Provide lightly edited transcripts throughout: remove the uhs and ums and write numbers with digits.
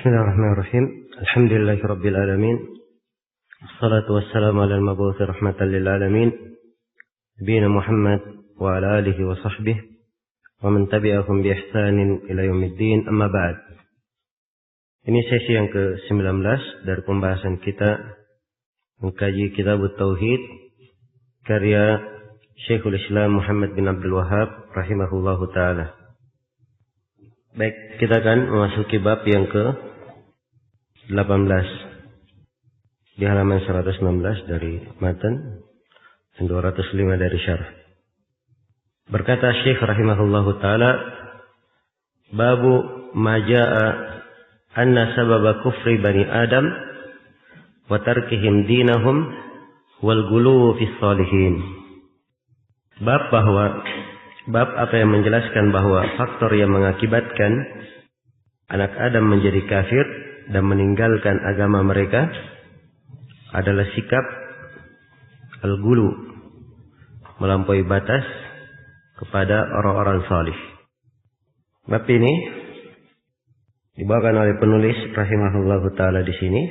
Bismillahirrahmanirrahim. Alhamdulillahirabbil alamin. Wassalatu wassalamu ala al-mab'uts rahmatan lil alamin. Nabiyina Muhammad wa ala alihi wa sahbihi wa man tabi'ahum bi ihsanin ila yaumiddin. Amma ba'd. Ini sesi yang ke-19 dari pembahasan kita mengkaji Kitab Tauhid karya Syekhul Islam Muhammad bin Abdul Wahhab rahimahullahu taala. Baik, kita akan memasuki bab yang ke-18 di halaman 116 dari matan dan 205 dari syarah. Berkata Syekh rahimahullahu taala, babu ma jaa anna sababa kufri bani Adam wa tarkihim dinahum wal ghuluw fi shalihin. Bab apa yang menjelaskan bahwa faktor yang mengakibatkan anak Adam menjadi kafir dan meninggalkan agama mereka adalah sikap al-ghulu, melampaui batas kepada orang-orang salih. Bab ini dibawakan oleh penulis rahimahullahu taala di sini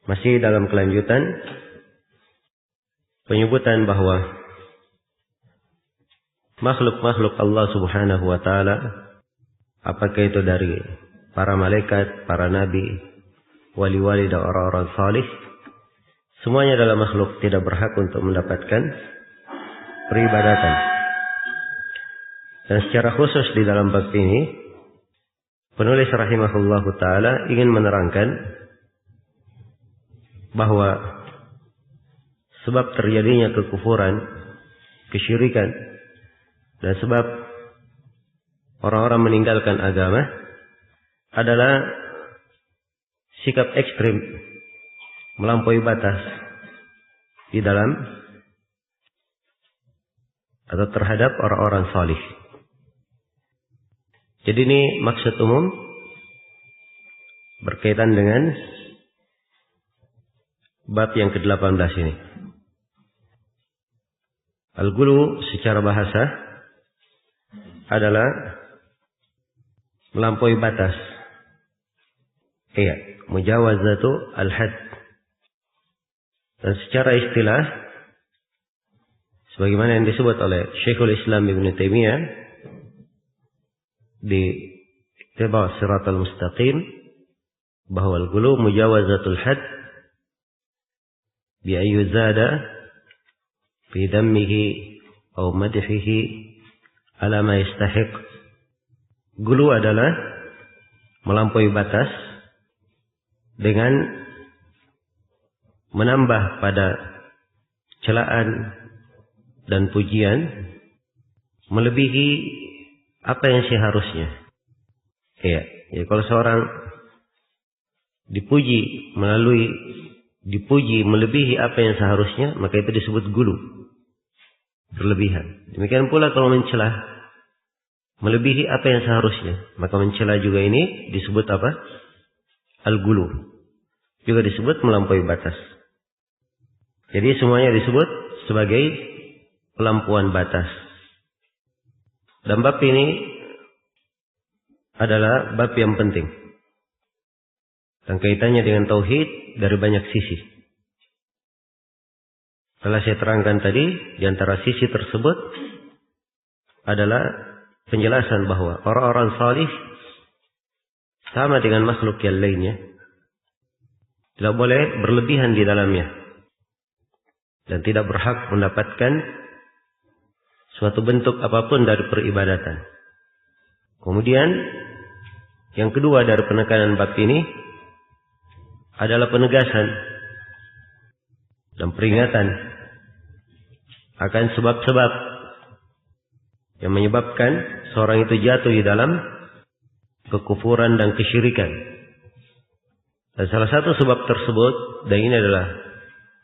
masih dalam kelanjutan penyebutan bahwa makhluk-makhluk Allah subhanahu wa ta'ala, apakah itu dari para malaikat, para nabi, wali-wali dan orang-orang salih, semuanya adalah makhluk tidak berhak untuk mendapatkan peribadatan. Dan secara khusus di dalam bab ini, penulis rahimahullahu ta'ala ingin menerangkan bahwa sebab terjadinya kekufuran, kesyirikan, dan sebab orang-orang meninggalkan agama adalah sikap ekstrim, melampaui batas di dalam atau terhadap orang-orang salih. Jadi ini maksud umum berkaitan dengan bab yang ke-18 ini. Al-ghulu secara bahasa adalah melampaui batas. Iya, mujawazatu al-had. Dan secara istilah sebagaimana yang disebut oleh Syekhul Islam Ibn Taimiyah di Ittiba'us Shiratal Mustaqim, bahwa al-ghulu mujawazatul had bi ayyuzada fi dammihi aw madhihi ala ma yastahiq. Ghulu adalah melampaui batas dengan menambah pada celaan dan pujian melebihi apa yang seharusnya. Ya, kalau seorang dipuji melebihi apa yang seharusnya, maka itu disebut ghulu, berlebihan. Demikian pula kalau mencela melebihi apa yang seharusnya, maka mencela juga ini disebut apa? Al-ghulu. Juga disebut melampaui batas. Jadi semuanya disebut sebagai pelampuan batas. Dan bab ini adalah bab yang penting dan kaitannya dengan tauhid dari banyak sisi. Telah saya terangkan tadi, di antara sisi tersebut adalah penjelasan bahwa orang-orang salih sama dengan makhluk yang lainnya, tidak boleh berlebihan di dalamnya dan tidak berhak mendapatkan suatu bentuk apapun dari peribadatan. Kemudian yang kedua dari penekanan bab ini adalah penegasan dan peringatan akan sebab-sebab yang menyebabkan seorang itu jatuh di dalam kekufuran dan kesyirikan. Dan salah satu sebab tersebut, dan ini adalah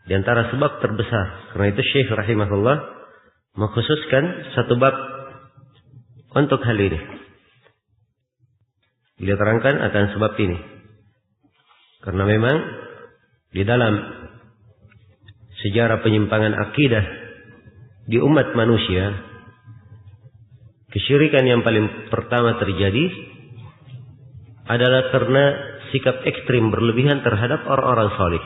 di antara sebab terbesar, karena itu Syekh rahimahullah mengkhususkan satu bab untuk hal ini. Beliau terangkan akan sebab ini, karena memang di dalam sejarah penyimpangan akidah di umat manusia, kesyirikan yang paling pertama terjadi adalah karena sikap ekstrim berlebihan terhadap orang-orang salih.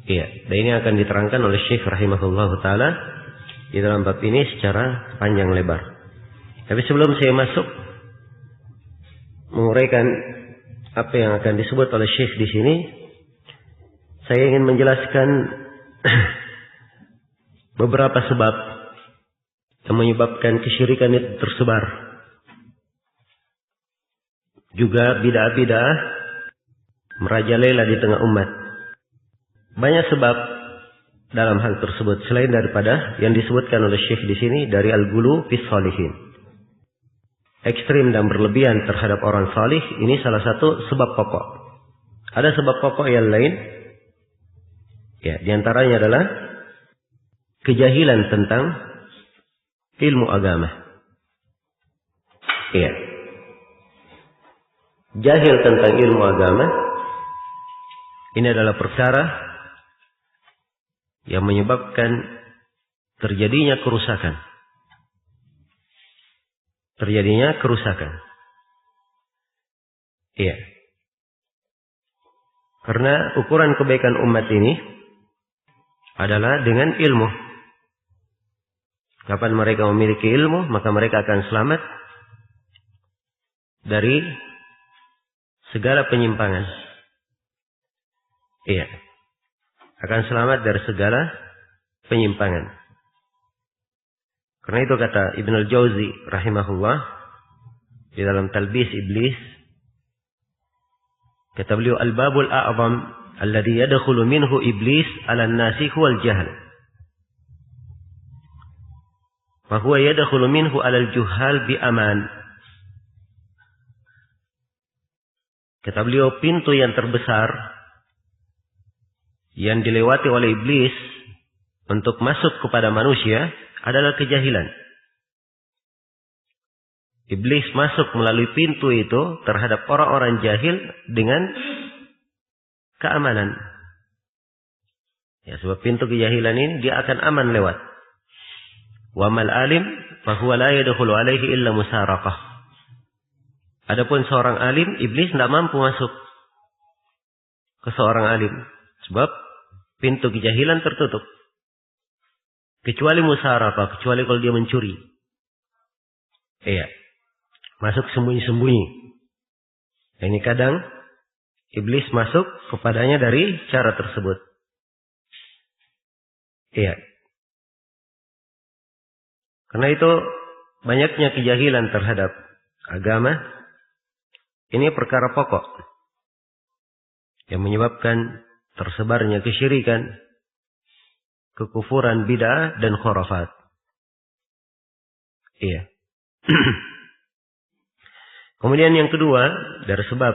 Iya, dan ini akan diterangkan oleh Syekh rahimahullah taala di dalam bab ini secara panjang lebar. Tapi sebelum saya masuk menguraikan apa yang akan disebut oleh Syekh di sini, saya ingin menjelaskan beberapa sebab yang menyebabkan kesyirikan itu tersebar. Juga bid'ah-bid'ah merajalela di tengah umat. Banyak sebab dalam hal tersebut selain daripada yang disebutkan oleh Syekh di sini dari al-ghulu fis shalihin. Ekstrim dan berlebihan terhadap orang salih ini salah satu sebab pokok. Ada sebab pokok yang lain. Ya, diantaranya adalah kejahilan tentang ilmu agama. Iya. Jahil tentang ilmu agama ini adalah perkara yang menyebabkan terjadinya kerusakan. Terjadinya kerusakan. Iya. Karena ukuran kebaikan umat ini adalah dengan ilmu. Kapan mereka memiliki ilmu, maka mereka akan selamat dari segala penyimpangan. Iya. Akan selamat dari segala penyimpangan. Karena itu kata Ibn al-Jauzi rahimahullah di dalam Talbis Iblis, kata beliau, al-babul a'zam alladhi yadkhulu minhu iblis 'ala an-nasi huwa al-jahl. Wa huwa yadkhulu minhu 'ala al-juhal bi aman. Kata beliau, pintu yang terbesar yang dilewati oleh iblis untuk masuk kepada manusia adalah kejahilan. Iblis masuk melalui pintu itu terhadap orang-orang jahil dengan keamanan. Ya, sebab pintu kejahilan ini dia akan aman lewat. Wa mal alim fa huwa la yadkhulu alaihi illa musaraqah. Adapun seorang alim, iblis tidak mampu masuk ke seorang alim. Sebab pintu kejahilan tertutup. Kecuali musaraqah, kecuali kalau dia mencuri. Iya. Masuk sembunyi-sembunyi. Ini kadang iblis masuk kepadanya dari cara tersebut. Iya. Karena itu banyaknya kejahilan terhadap agama. Ini perkara pokok yang menyebabkan tersebarnya kesyirikan, kekufuran, bid'ah dan khurafat. Iya. Kemudian yang kedua dari sebab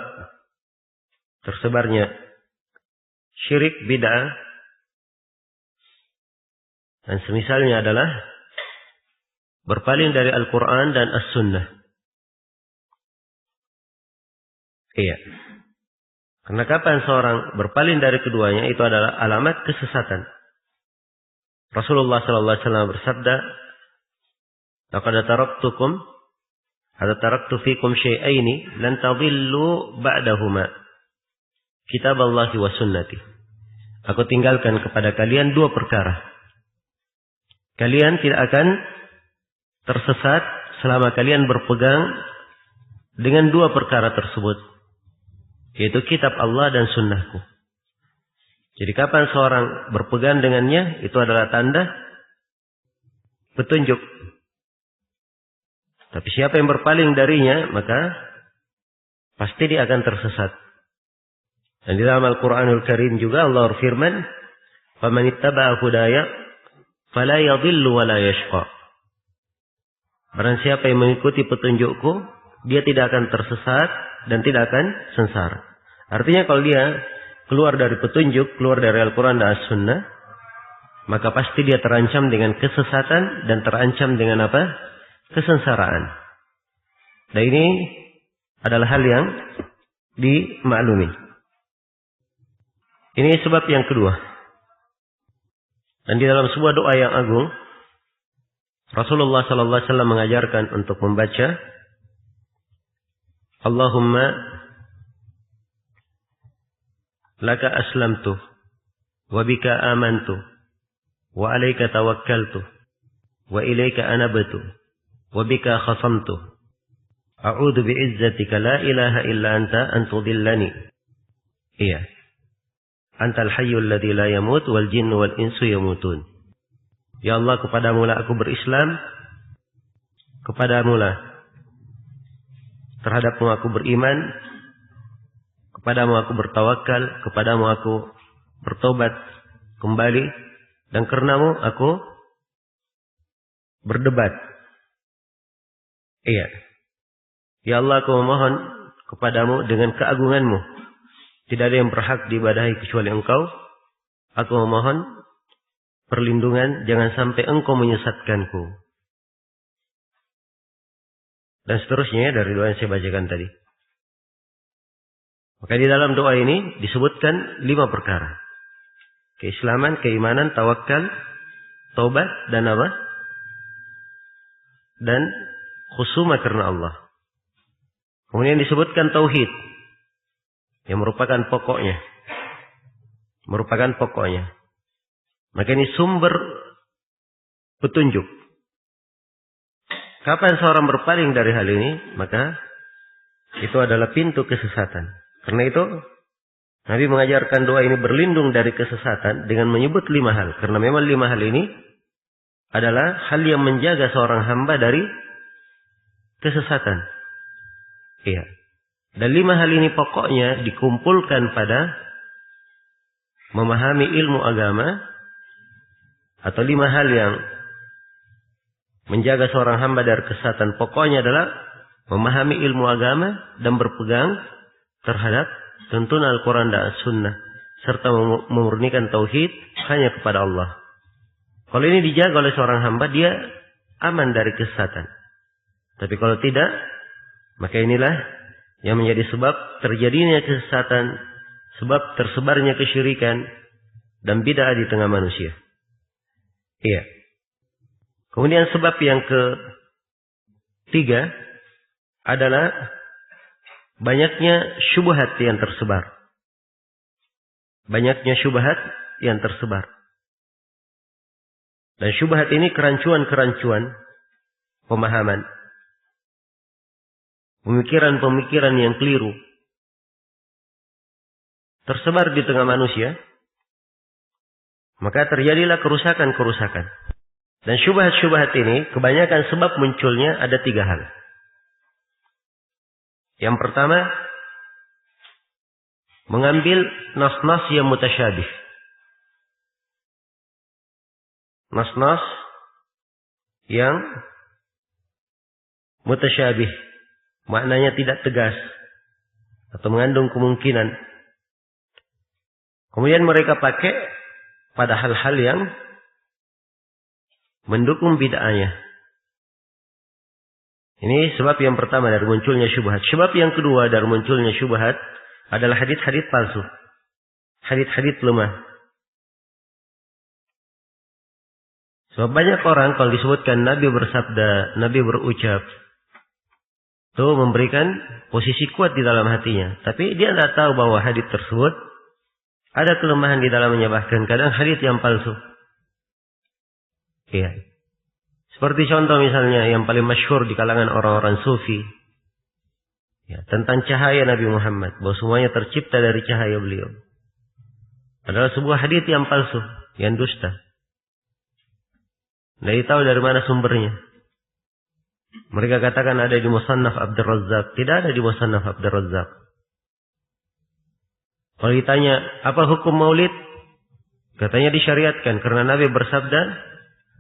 tersebarnya syirik, bid'ah dan semisalnya adalah berpaling dari Al-Quran dan As-Sunnah. Iya. Karena kapan seorang berpaling dari keduanya itu adalah alamat kesesatan. Rasulullah sallallahu alaihi wasallam bersabda, "Laqad taraktu fikum syai'aini lan tadillu ba'dahuma. Kitaballahi wa sunnati." Aku tinggalkan kepada kalian dua perkara. Kalian tidak akan tersesat selama kalian berpegang dengan dua perkara tersebut, yaitu kitab Allah dan sunnahku. Jadi kapan seorang berpegang dengannya, itu adalah tanda petunjuk. Tapi siapa yang berpaling darinya, maka pasti dia akan tersesat. Dan di dalam Al-Quranul Karim juga Allah berfirman, "Faman ittaba'a hudaya fala yadhillu wa la yashqa." Barang siapa yang mengikuti petunjukku, dia tidak akan tersesat dan tidak akan sengsara. Artinya kalau dia keluar dari petunjuk, keluar dari Al-Quran dan As-Sunnah, maka pasti dia terancam dengan kesesatan dan terancam dengan apa? Kesengsaraan. Dan ini adalah hal yang dimaklumi. Ini sebab yang kedua. Dan di dalam sebuah doa yang agung, Rasulullah sallallahu alaihi wasallam mengajarkan untuk membaca, Allahumma laka aslamtu, wa bika amantu, wa alaika tawakkaltu, wa ilaika anabtu, wa bika khasamtu. A'udzu bi'izzatika la ilaha illa anta an tudillani. Iya. Antal hayyul ladzi la yamut wal jinnu wal insu yamutun. Ya Allah, kepadamu lah aku berislam, kepadamu lah terhadapmu aku beriman, kepadamu aku bertawakal, kepadamu aku bertobat kembali, dan karenamu aku berdebat. Iya. Ya Allah, aku memohon kepadamu dengan keagunganmu. Tidak ada yang berhak diibadahi kecuali Engkau. Aku memohon perlindungan, jangan sampai Engkau menyesatkanku. Dan seterusnya dari doa yang saya bacakan tadi. Maka di dalam doa ini disebutkan 5 perkara. Keislaman, keimanan, tawakal, taubat, dan apa? Dan khusuma karena Allah. Kemudian disebutkan tauhid, yang merupakan pokoknya. Maka ini sumber petunjuk. Kapan seorang berpaling dari hal ini, maka itu adalah pintu kesesatan. Karena itu Nabi mengajarkan doa ini berlindung dari kesesatan dengan menyebut 5 hal. Karena memang 5 hal ini adalah hal yang menjaga seorang hamba dari kesesatan. Iya. Dan 5 hal ini pokoknya dikumpulkan pada memahami ilmu agama, atau 5 hal yang menjaga seorang hamba dari kesesatan pokoknya adalah memahami ilmu agama dan berpegang terhadap tuntunan Al-Quran dan As-Sunnah, serta memurnikan tauhid hanya kepada Allah. Kalau ini dijaga oleh seorang hamba, dia aman dari kesesatan. Tapi kalau tidak, maka inilah yang menjadi sebab terjadinya kesesatan, sebab tersebarnya kesyirikan dan bid'ah di tengah manusia. Iya. Kemudian sebab yang ketiga adalah banyaknya syubhat yang tersebar. Dan syubhat ini kerancuan-kerancuan pemahaman. Pemikiran-pemikiran yang keliru tersebar di tengah manusia, maka terjadilah kerusakan-kerusakan. Dan syubhat-syubhat ini kebanyakan sebab munculnya ada 3 hal. Yang pertama, mengambil nas-nas yang mutasyabih. Nas-nas yang mutasyabih, maknanya tidak tegas atau mengandung kemungkinan. Kemudian mereka pakai pada hal-hal yang mendukung bid'ahnya. Ini sebab yang pertama dari munculnya syubhat. Sebab yang kedua dari munculnya syubhat adalah hadits-hadits palsu. Hadits-hadits lemah. Sebab banyak orang kalau disebutkan Nabi bersabda, Nabi berucap, itu memberikan posisi kuat di dalam hatinya. Tapi dia tidak tahu bahwa hadits tersebut ada kelemahan di dalamnya, bahkan kadang hadits yang palsu. Iya. Seperti contoh misalnya yang paling masyhur di kalangan orang-orang sufi. Ya, tentang cahaya Nabi Muhammad. Bahwa semuanya tercipta dari cahaya beliau. Adalah sebuah hadits yang palsu. Yang dusta. Tidak tahu dari mana sumbernya. Mereka katakan ada di Musannaf Abdul Razzaq. Tidak ada di Musannaf Abdul Razzaq. Kalau ditanya, apa hukum maulid? Katanya disyariatkan. Karena Nabi bersabda,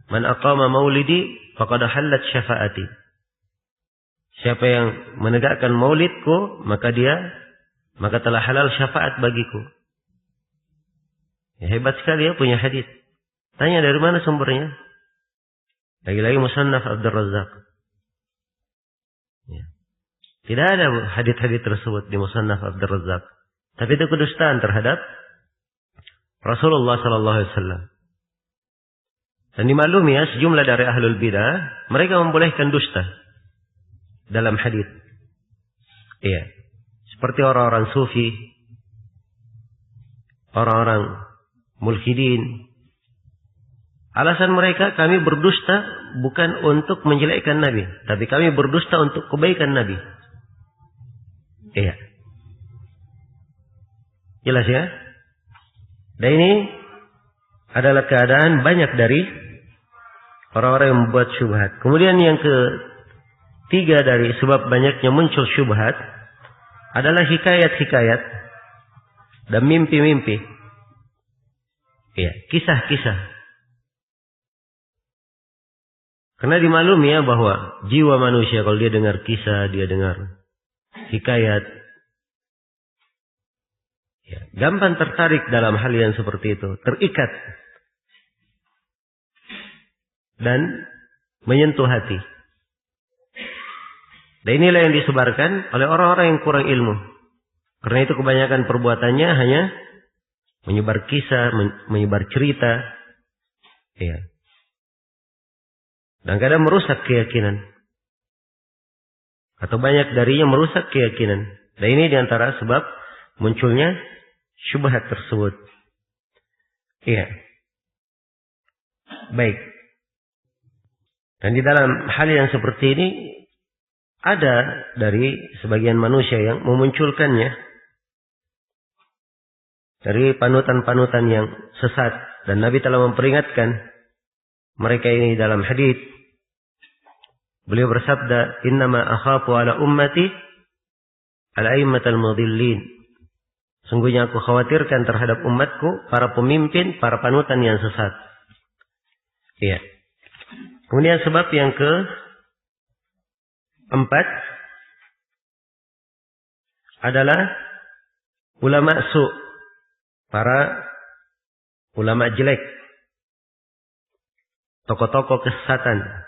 man aqama maulidi faqad halat syafaati. Siapa yang menegakkan maulidku, maka telah halal syafaat bagiku. Ya, hebat sekali ya punya hadis. Tanya dari mana sumbernya? Lagi-lagi Musannaf Abdul Razzaq. Ya. Tidak ada hadis-hadis tersebut di Musannaf Abdul Razzaq. Tapi itu kedustaan terhadap Rasulullah sallallahu alaihi wasallam. Dan dimaklumi ya, sejumlah dari ahlul bidah, mereka membolehkan dusta dalam hadis. Iya. Seperti orang-orang sufi. orang-orang mulhidin. Alasan mereka, kami berdusta bukan untuk menjelekkan Nabi, tapi kami berdusta untuk kebaikan Nabi. Iya. Jelas ya? Dan ini adalah keadaan banyak dari orang-orang yang membuat syubhat. Kemudian yang ketiga dari sebab banyaknya muncul syubhat adalah hikayat-hikayat dan mimpi-mimpi. Iya, kisah-kisah. Karena dimaklumi ya bahwa jiwa manusia kalau dia dengar kisah, dia dengar hikayat, ya, gampang tertarik dalam hal yang seperti itu, terikat dan menyentuh hati. Dan inilah yang disebarkan oleh orang-orang yang kurang ilmu. Karena itu kebanyakan perbuatannya hanya menyebar kisah, menyebar cerita, ya. Dan kadang merusak keyakinan. Atau banyak darinya merusak keyakinan. Dan ini diantara sebab munculnya syubhat tersebut. Iya. Baik. Dan di dalam hal yang seperti ini, ada dari sebagian manusia yang memunculkannya dari panutan-panutan yang sesat. Dan Nabi telah memperingatkan mereka ini dalam hadits. Beliau bersabda, "Innama akhafu ala ummati al-a'immatal mudillin." Sungguhnya aku khawatirkan terhadap umatku para pemimpin, para panutan yang sesat. Iya. Kemudian sebab yang keempat adalah ulama su, para ulama jelek, tokoh-tokoh kesesatan.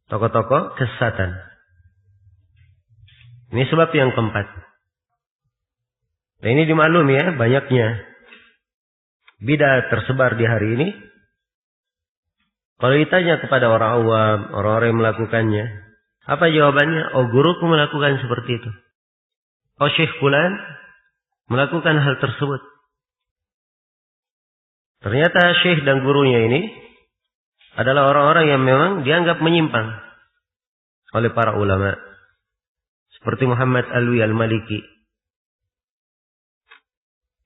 Tokoh-tokoh kesesatan. Ini sebab yang keempat. Dan ini dimaklumi ya, banyaknya bidah tersebar di hari ini. Kalau ditanya kepada orang awam, orang-orang yang melakukannya, apa jawabannya? Oh, guruku melakukan seperti itu. Oh, Syekh Fulan melakukan hal tersebut. Ternyata syekh dan gurunya ini adalah orang-orang yang memang dianggap menyimpang oleh para ulama. Seperti Muhammad Alwi Al-Maliki,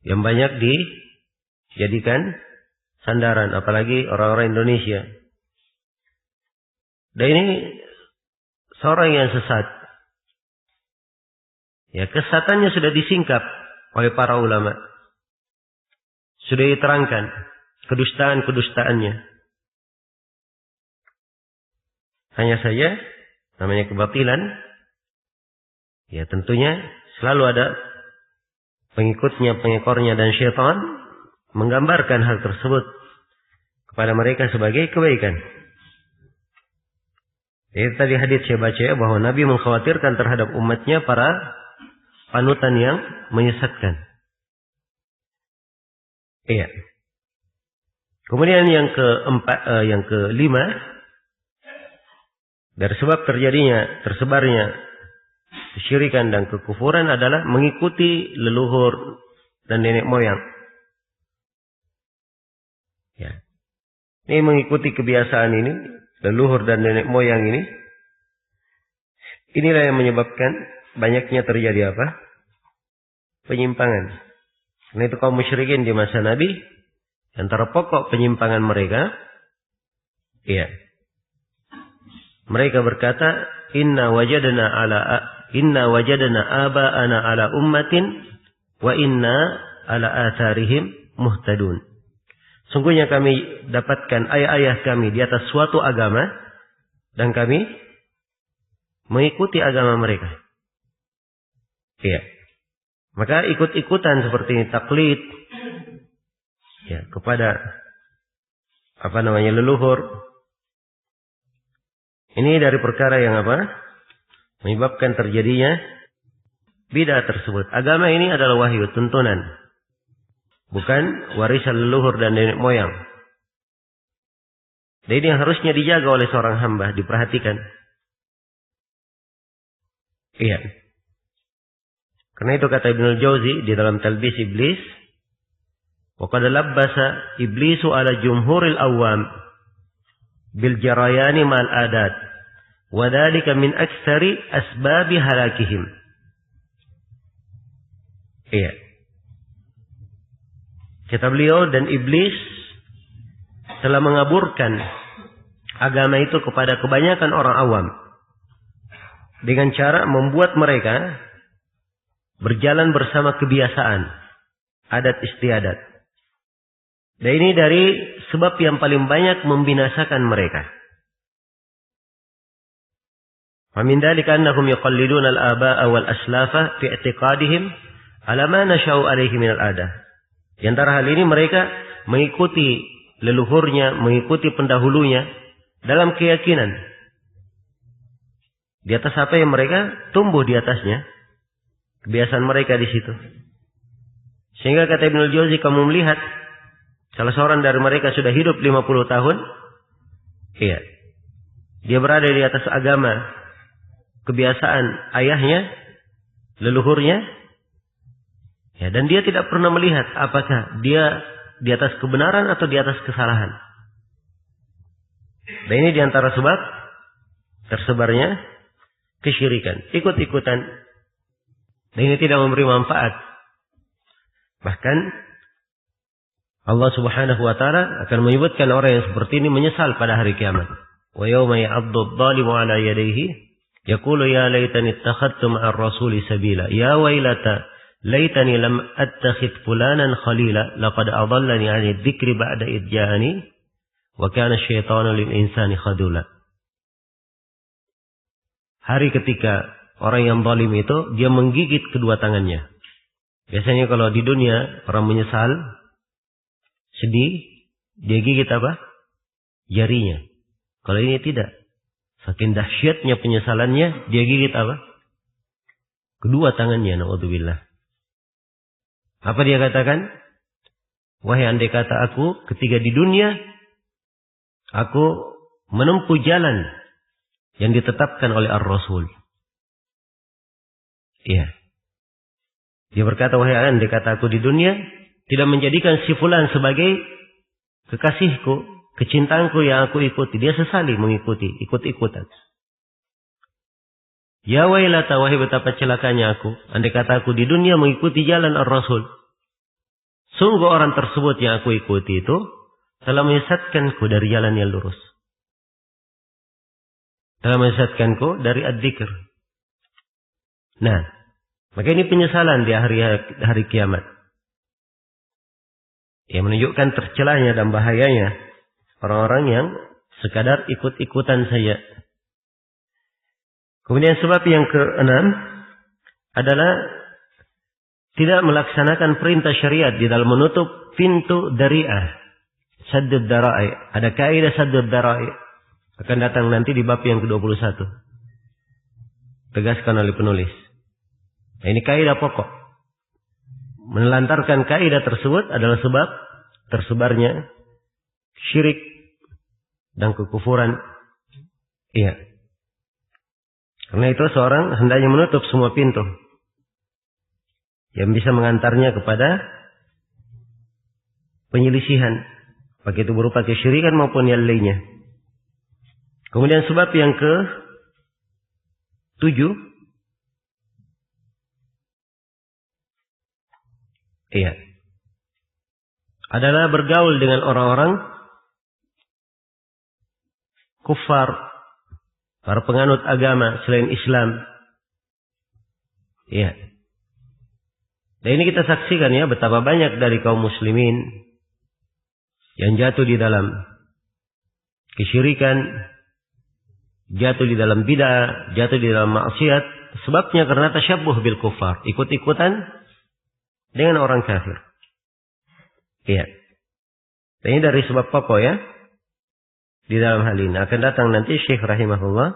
yang banyak dijadikan sandaran, apalagi orang-orang Indonesia. Dan ini seorang yang sesat. Ya, kesesatannya sudah disingkap oleh para ulama. Sudah diterangkan kedustaan-kedustaannya. Hanya saja namanya kebatilan, ya tentunya selalu ada pengikutnya, pengekornya, dan syaitan menggambarkan hal tersebut kepada mereka sebagai kebaikan. Jadi tadi hadits saya baca ya, bahwa Nabi mengkhawatirkan terhadap umatnya para panutan yang menyesatkan. Iya. Kemudian yang kelima, dari sebab tersebarnya kesyirikan dan kekufuran adalah mengikuti leluhur dan nenek moyang. Ya. Ini mengikuti kebiasaan ini, leluhur dan nenek moyang ini. Inilah yang menyebabkan banyaknya terjadi apa? Penyimpangan. Karena itu kaum musyrikin di masa Nabi, antara pokok penyimpangan mereka, iya, mereka berkata, Inna wajadana aba'ana ala ummatin wa inna ala atharihim muhtadun. Sungguhnya kami dapatkan ayah-ayah kami di atas suatu agama dan kami mengikuti agama mereka. Iya. Maka ikut-ikutan seperti ini, taklid ya kepada leluhur. Ini dari perkara yang menyebabkan terjadinya bidah tersebut. Agama ini adalah wahyu, tuntunan, bukan warisan leluhur dan nenek moyang. Dan ini yang harusnya dijaga oleh seorang hamba, diperhatikan. Iya. Karena itu kata Ibnul Jauzi di dalam Talbis Iblis, Wa qad labbasa iblisu ala jumhuril awam bil jarayani mal adat. Wa dzalika min aktsari asbabi halakihim. Iya. Kata beliau, dan iblis telah mengaburkan agama itu kepada kebanyakan orang awam dengan cara membuat mereka berjalan bersama kebiasaan, adat istiadat. Dan ini dari sebab yang paling banyak membinasakan mereka. Famin dzalika annahum yuqalliduna al-aba'a wal aslafa fi i'tiqadihim ala ma nashau alaihi min al-adah. Di antara hal ini mereka mengikuti leluhurnya, mengikuti pendahulunya dalam keyakinan di atas apa yang mereka tumbuh di atasnya, kebiasaan mereka di situ. Sehingga kata Ibnul Jauzi, kamu melihat salah seorang dari mereka sudah hidup 50 tahun, iya, dia berada di atas agama, kebiasaan ayahnya, leluhurnya, ya, dan dia tidak pernah melihat apakah dia di atas kebenaran atau di atas kesalahan. Dan ini di antara sebab tersebarnya kesyirikan, ikut-ikutan. Dan ini tidak memberi manfaat. Bahkan Allah Subhanahu wa taala akan menyebutkan orang yang seperti ini menyesal pada hari kiamat. Wa yauma ya'addu adh-dhalimu 'ala yadayhi yaqulu ya laitani ittakhadtu ma'ar rasuli sabila ya wailata laitani lam attakhidh fulanan khalila laqad adallani 'ani dzikri ba'da idh ja'ani wa kana asyaitanu lil insani khadula. Hari ketika orang yang zalim itu dia menggigit kedua tangannya. Biasanya kalau di dunia orang menyesal, sedih, dia gigit apa? Jarinya. Kalau ini tidak. Saking dahsyatnya penyesalannya, dia gigit apa? Kedua tangannya, na'udzubillah. Apa dia katakan? Wahai andai kata aku ketika di dunia, aku menempuh jalan yang ditetapkan oleh Ar-Rasul. Iya. Dia berkata, wahai andai kata aku di dunia tidak menjadikan si fulan sebagai kekasihku, kecintaanku yang aku ikuti. Dia sesali mengikuti, ikut-ikutan. Ya wailata, wahai betapa celakanya aku. Andai kata aku di dunia mengikuti jalan Ar-Rasul. Sungguh orang tersebut yang aku ikuti itu telah menyesatkanku dari jalan yang lurus. Telah menyesatkanku dari ad-dzikr. Nah, maka ini penyesalan di hari kiamat. Yang menunjukkan tercelanya dan bahayanya orang-orang yang sekadar ikut-ikutan saja. Kemudian sebab yang keenam adalah tidak melaksanakan perintah syariat di dalam menutup pintu dari'ah. Saddud dara'i. Ada kaidah saddud dara'i. Akan datang nanti di bab yang ke-21. Tegaskan oleh penulis. Nah, ini kaidah pokok. Menelantarkan kaidah tersebut adalah sebab tersebarnya syirik dan kekufuran. Iya. Karena itu seorang hendaknya menutup semua pintu yang bisa mengantarnya kepada penyelisihan, baik itu berupa kesyirikan maupun yang lainnya. Kemudian sebab yang ke-7, iya, adalah bergaul dengan orang-orang kufar, para penganut agama selain Islam. Iya. Dan ini kita saksikan ya, betapa banyak dari kaum muslimin yang jatuh di dalam kesyirikan, jatuh di dalam bid'ah, jatuh di dalam maksiat. Sebabnya karena tasyabbuh bil kufar, ikut-ikutan dengan orang kafir. Iya. Dan ini dari sebab pokok ya di dalam hal ini. Akan datang nanti Syekh rahimahullah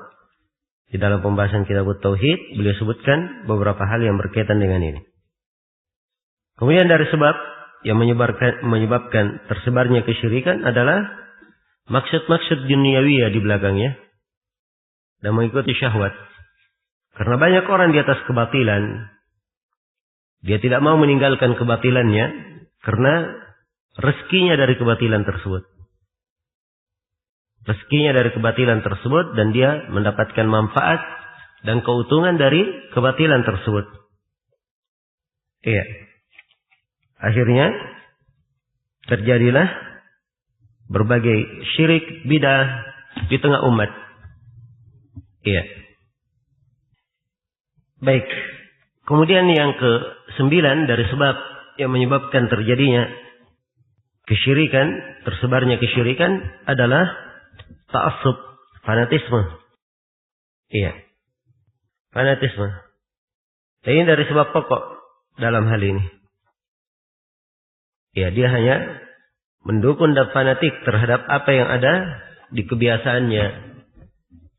di dalam pembahasan kitab Tauhid, beliau sebutkan beberapa hal yang berkaitan dengan ini. Kemudian dari sebab yang menyebabkan tersebarnya kesyirikan adalah maksud-maksud duniawiyah di belakangnya dan mengikuti syahwat. Karena banyak orang di atas kebatilan, dia tidak mau meninggalkan kebatilannya karena rezekinya dari kebatilan tersebut. Rezekinya dari kebatilan tersebut dan dia mendapatkan manfaat dan keuntungan dari kebatilan tersebut. Iya. Akhirnya terjadilah berbagai syirik bidah di tengah umat. Iya. Baik. Kemudian yang ke-9 dari sebab yang menyebabkan terjadinya kesyirikan, tersebarnya kesyirikan adalah ta'assub, fanatisme. Iya. Fanatisme. Dan ini dari sebab pokok dalam hal ini. Ya, dia hanya mendukung dan fanatik terhadap apa yang ada di kebiasaannya.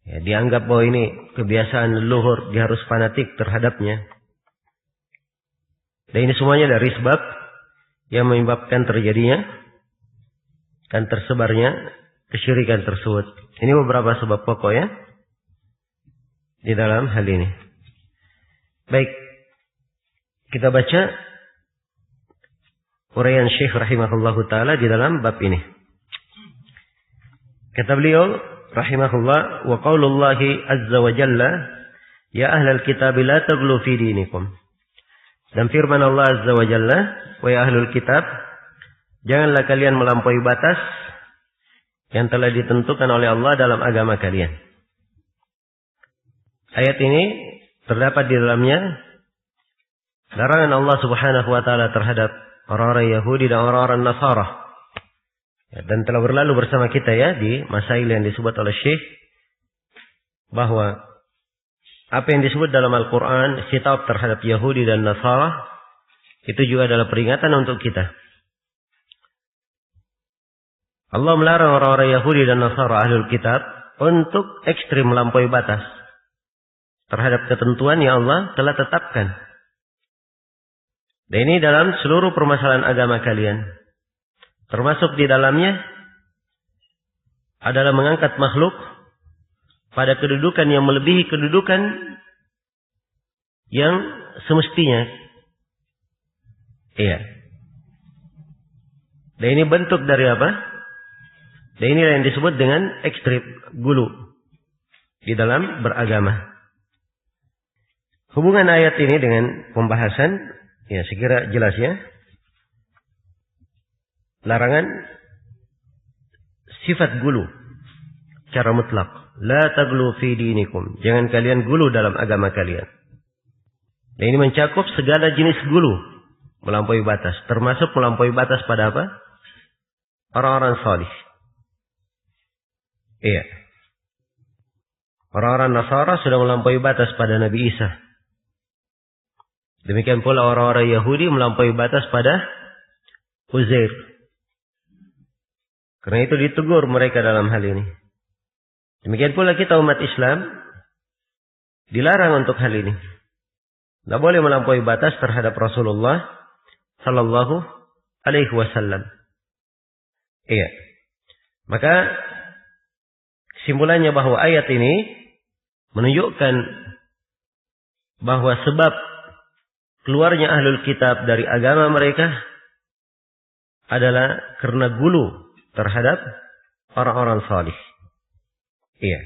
Ya, dianggap bahwa ini kebiasaan leluhur, dia harus fanatik terhadapnya. Dan ini semuanya dari sebab yang menyebabkan terjadinya dan tersebarnya kesyirikan tersebut. Ini beberapa sebab pokok ya di dalam hal ini. Baik, kita baca uraian Syekh rahimahullahu taala di dalam bab ini. Kata beliau rahimahullah, wa qaulullahi azza wa jalla, ya ahlal kitab la taghlu fi dinikum. Dan firman Allah azza wa jalla, wa ya ahlul kitab, janganlah kalian melampaui batas yang telah ditentukan oleh Allah dalam agama kalian. Ayat ini terdapat di dalamnya larangan Allah Subhanahu wa taala terhadap orang-orang Yahudi dan orang-orang Nasara. Ya, dan telah berlalu bersama kita ya di masail yang disebut oleh Syekh bahwa apa yang disebut dalam Al-Quran khitab terhadap Yahudi dan Nasara itu juga adalah peringatan untuk kita. Allah melarang orang-orang Yahudi dan Nasara ahlul kitab untuk ekstrim melampaui batas terhadap ketentuan yang Allah telah tetapkan. Dan ini dalam seluruh permasalahan agama kalian. Termasuk di dalamnya adalah mengangkat makhluk pada kedudukan yang melebihi kedudukan yang semestinya. Iya. Dan ini bentuk dari apa? Dan inilah yang disebut dengan ekstrim, gulu di dalam beragama. Hubungan ayat ini dengan pembahasan, ya sekira jelas ya. Larangan sifat gulu secara mutlak. La taghlu fi dinikum. Jangan kalian gulu dalam agama kalian. Dan ini mencakup segala jenis gulu melampaui batas, termasuk melampaui batas pada apa? Orang-orang salih. Iya. Orang-orang Nasara sudah melampaui batas pada Nabi Isa. Demikian pula orang-orang Yahudi melampaui batas pada Uzair. Karena itu ditegur mereka dalam hal ini. Demikian pula kita umat Islam dilarang untuk hal ini. Tidak boleh melampaui batas terhadap Rasulullah Sallallahu Alaihi Wasallam. Iya. Maka kesimpulannya bahwa ayat ini menunjukkan bahwa sebab keluarnya ahlul kitab dari agama mereka adalah karena gulu terhadap orang-orang salih. Iya.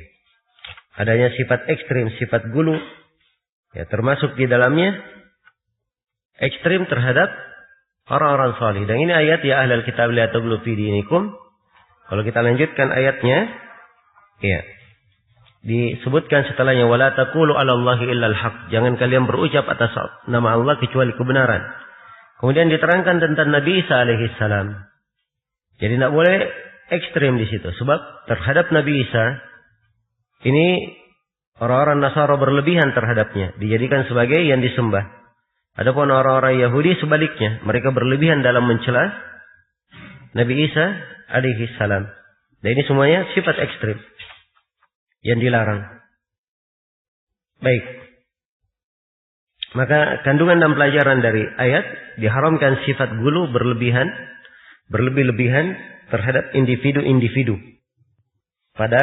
Adanya sifat ekstrim, sifat gulu. Ya, termasuk di dalamnya ekstrim terhadap orang-orang salih. Dan ini ayat ya ahlul kitab la taghlu fi dinikum. Kalau kita lanjutkan ayatnya, ya. Disebutkan setelahnya wala taqulu 'ala Allahi illal haq. Jangan kalian berucap atas nama Allah kecuali kebenaran. Kemudian diterangkan tentang Nabi Isa alaihi salam. Jadi tidak boleh ekstrim di situ sebab terhadap Nabi Isa ini orang-orang Nasara berlebihan terhadapnya, dijadikan sebagai yang disembah. Adapun orang-orang Yahudi sebaliknya, mereka berlebihan dalam mencela Nabi Isa alaihi salam. Dan ini semuanya sifat ekstrim yang dilarang. Baik. Maka kandungan dan pelajaran dari ayat diharamkan sifat gulu berlebih-lebihan terhadap individu-individu pada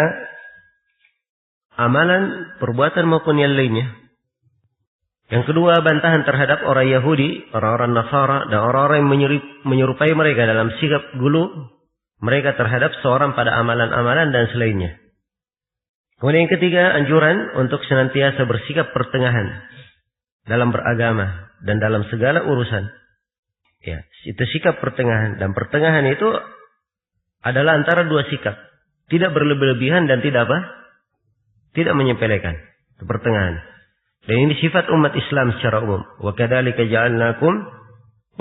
amalan, perbuatan maupun yang lainnya. Yang kedua, bantahan terhadap orang Yahudi, orang-orang Nasara, dan orang-orang yang menyerupai mereka dalam sikap gulu mereka terhadap seorang pada amalan-amalan dan selainnya. Kemudian yang ketiga, anjuran untuk senantiasa bersikap pertengahan dalam beragama dan dalam segala urusan. Ya, itu sikap pertengahan, dan pertengahan itu adalah antara dua sikap, tidak berlebih-lebihan dan tidak apa? Tidak menyepelekan. Itu pertengahan. Dan ini sifat umat Islam secara umum. Wa kadzalika ja'alnakum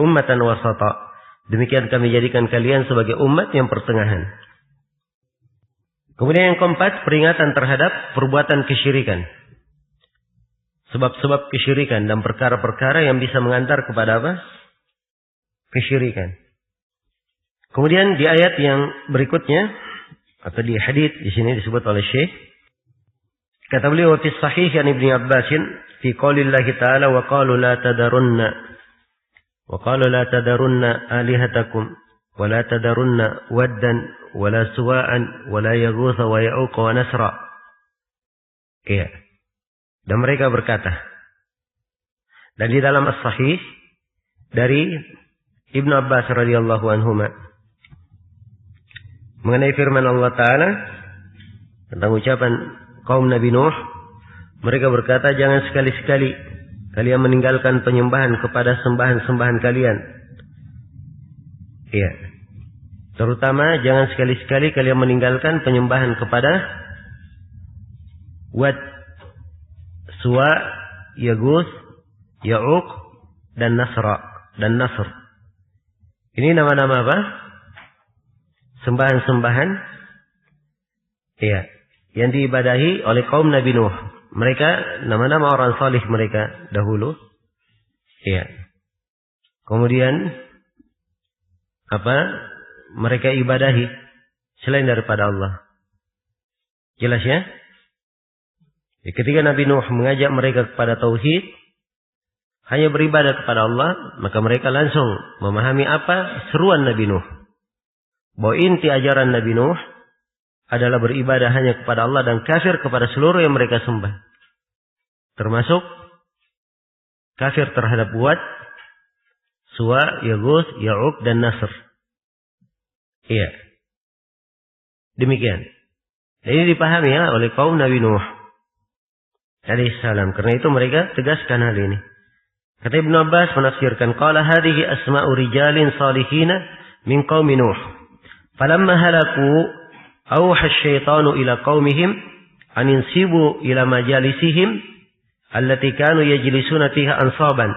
ummatan wasata. Demikian kami jadikan kalian sebagai umat yang pertengahan. Kemudian yang keempat, peringatan terhadap perbuatan kesyirikan. Sebab-sebab kesyirikan dan perkara-perkara yang bisa mengantar kepada apa? Kesyirikan. Kemudian di ayat yang berikutnya, atau di hadits di sini disebut oleh Syekh, kata beliau, fi sahih an Ibnu Abbas fi qaulillahi ta'ala wa qalu la tadarunna alihatakum wa la tadarunna waddan wa la suwa'an wa la yaghutha wa ya'uqa wa nasra. Iya. Dan mereka berkata, dan di dalam as-sahih dari Ibnu Abbas radhiyallahu anhuma mengenai firman Allah Ta'ala tentang ucapan kaum Nabi Nuh, mereka berkata, jangan sekali-sekali kalian meninggalkan penyembahan kepada sembahan-sembahan kalian. Iya. Terutama jangan sekali-sekali kalian meninggalkan penyembahan kepada Wad, Suwa, Yaghus, Ya'uq dan Nasr. Ini nama-nama apa? Sembahan-sembahan. Iya. Yang diibadahi oleh kaum Nabi Nuh. Mereka, nama-nama orang salih mereka dahulu. Iya. Kemudian, mereka ibadahi selain daripada Allah. Jelas ya? Ketika Nabi Nuh mengajak mereka kepada tauhid, hanya beribadah kepada Allah, maka mereka langsung memahami apa seruan Nabi Nuh. Bahwa inti ajaran Nabi Nuh adalah beribadah hanya kepada Allah dan kafir kepada seluruh yang mereka sembah. Termasuk kafir terhadap Wad, Suwa, Yaghus, Ya'uq dan Nasr. Iya. Demikian. Dan ini dipahami ya oleh kaum Nabi Nuh alaihissalam. Karena itu mereka tegaskan hal ini. Kata Ibnu Abbas menafsirkan, qala hadhihi asma'u rijalin salihina min qaumi Nuh. Falamma halaku أوحى الشيطان إلى قومهم أن ينسبوا إلى مجالسهم التي كانوا يجلسون فيها أنصابا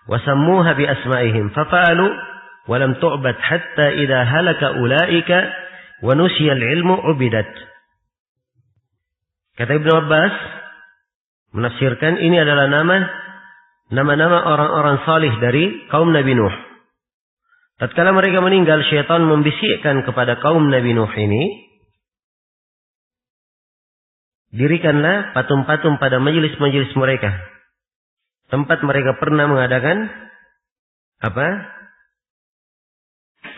وسموها بأسمائهم ففعلوا ولم تعبد حتى إذا هلك أولئك ونسي العلم عبدت. Kata Ibnu Abbas menafsirkan ini adalah nama-nama orang-orang salih dari kaum Nabi Nuh. Tatkala mereka meninggal, syaitan membisikkan kepada kaum Nabi Nuh ini, dirikanlah patung-patung pada majelis-majelis mereka. Tempat mereka pernah mengadakan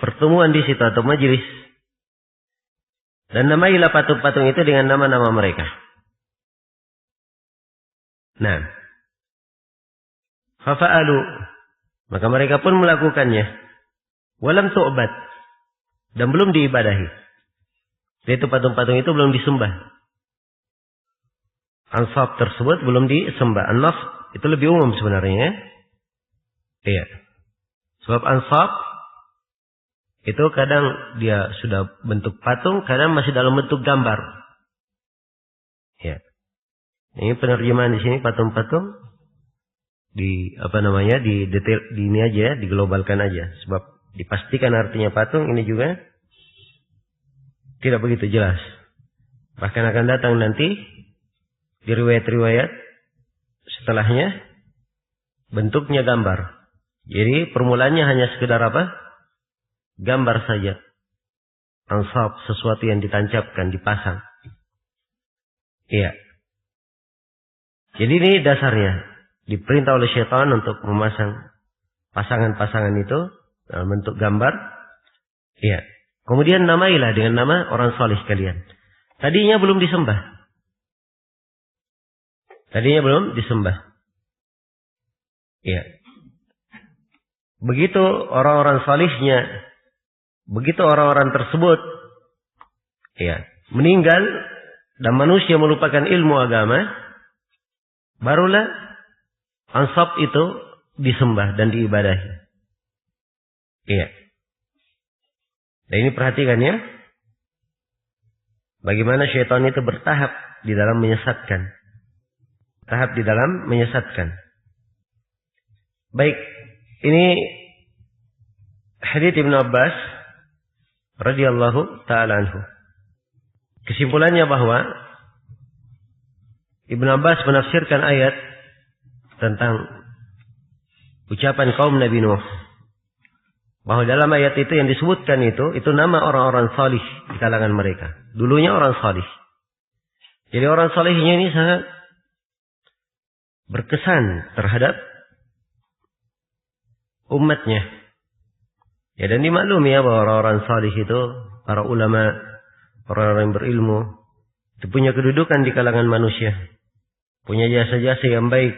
pertemuan di situ atau majelis. Dan namailah patung-patung itu dengan nama-nama mereka. Nah, fafa'alu, maka mereka pun melakukannya. Walam tu'bad, dan belum diibadahi. Yaitu patung-patung itu belum disembah. Ansab tersebut belum disembah. An-Nas itu lebih umum sebenarnya. Iya. Sebab ansab itu kadang dia sudah bentuk patung, kadang masih dalam bentuk gambar. Ya. Ini penerjemahan di sini patung-patung di di detail di ini aja, diglobalkan aja. Sebab dipastikan artinya patung ini juga tidak begitu jelas. Bahkan akan datang nanti di riwayat-riwayat setelahnya bentuknya gambar. Jadi permulaannya hanya sekedar gambar saja. Ansab, sesuatu yang ditancapkan, dipasang. Iya. Jadi ini dasarnya. Diperintah oleh syaitan untuk memasang pasangan-pasangan itu dalam bentuk gambar. Iya. Kemudian namailah dengan nama orang saleh kalian. Tadinya belum disembah. Ya. Begitu orang-orang salihnya, begitu orang-orang tersebut ya meninggal dan manusia melupakan ilmu agama, barulah ansab itu disembah dan diibadahi. Iya. Dan ini perhatikan ya. Bagaimana syaitan itu bertahap di dalam menyesatkan. Tahap di dalam menyesatkan. Baik. Ini hadits Ibnu Abbas radhiyallahu ta'ala anhu. Kesimpulannya bahwa Ibnu Abbas menafsirkan ayat tentang ucapan kaum Nabi Nuh. Bahwa dalam ayat itu yang disebutkan itu nama orang-orang salih di kalangan mereka. Dulunya orang salih. Jadi orang salihnya ini sangat berkesan terhadap umatnya. Ya, dan dimaklumi ya bahwa orang-orang salih itu, para ulama, orang-orang yang berilmu, itu punya kedudukan di kalangan manusia. Punya jasa-jasa yang baik.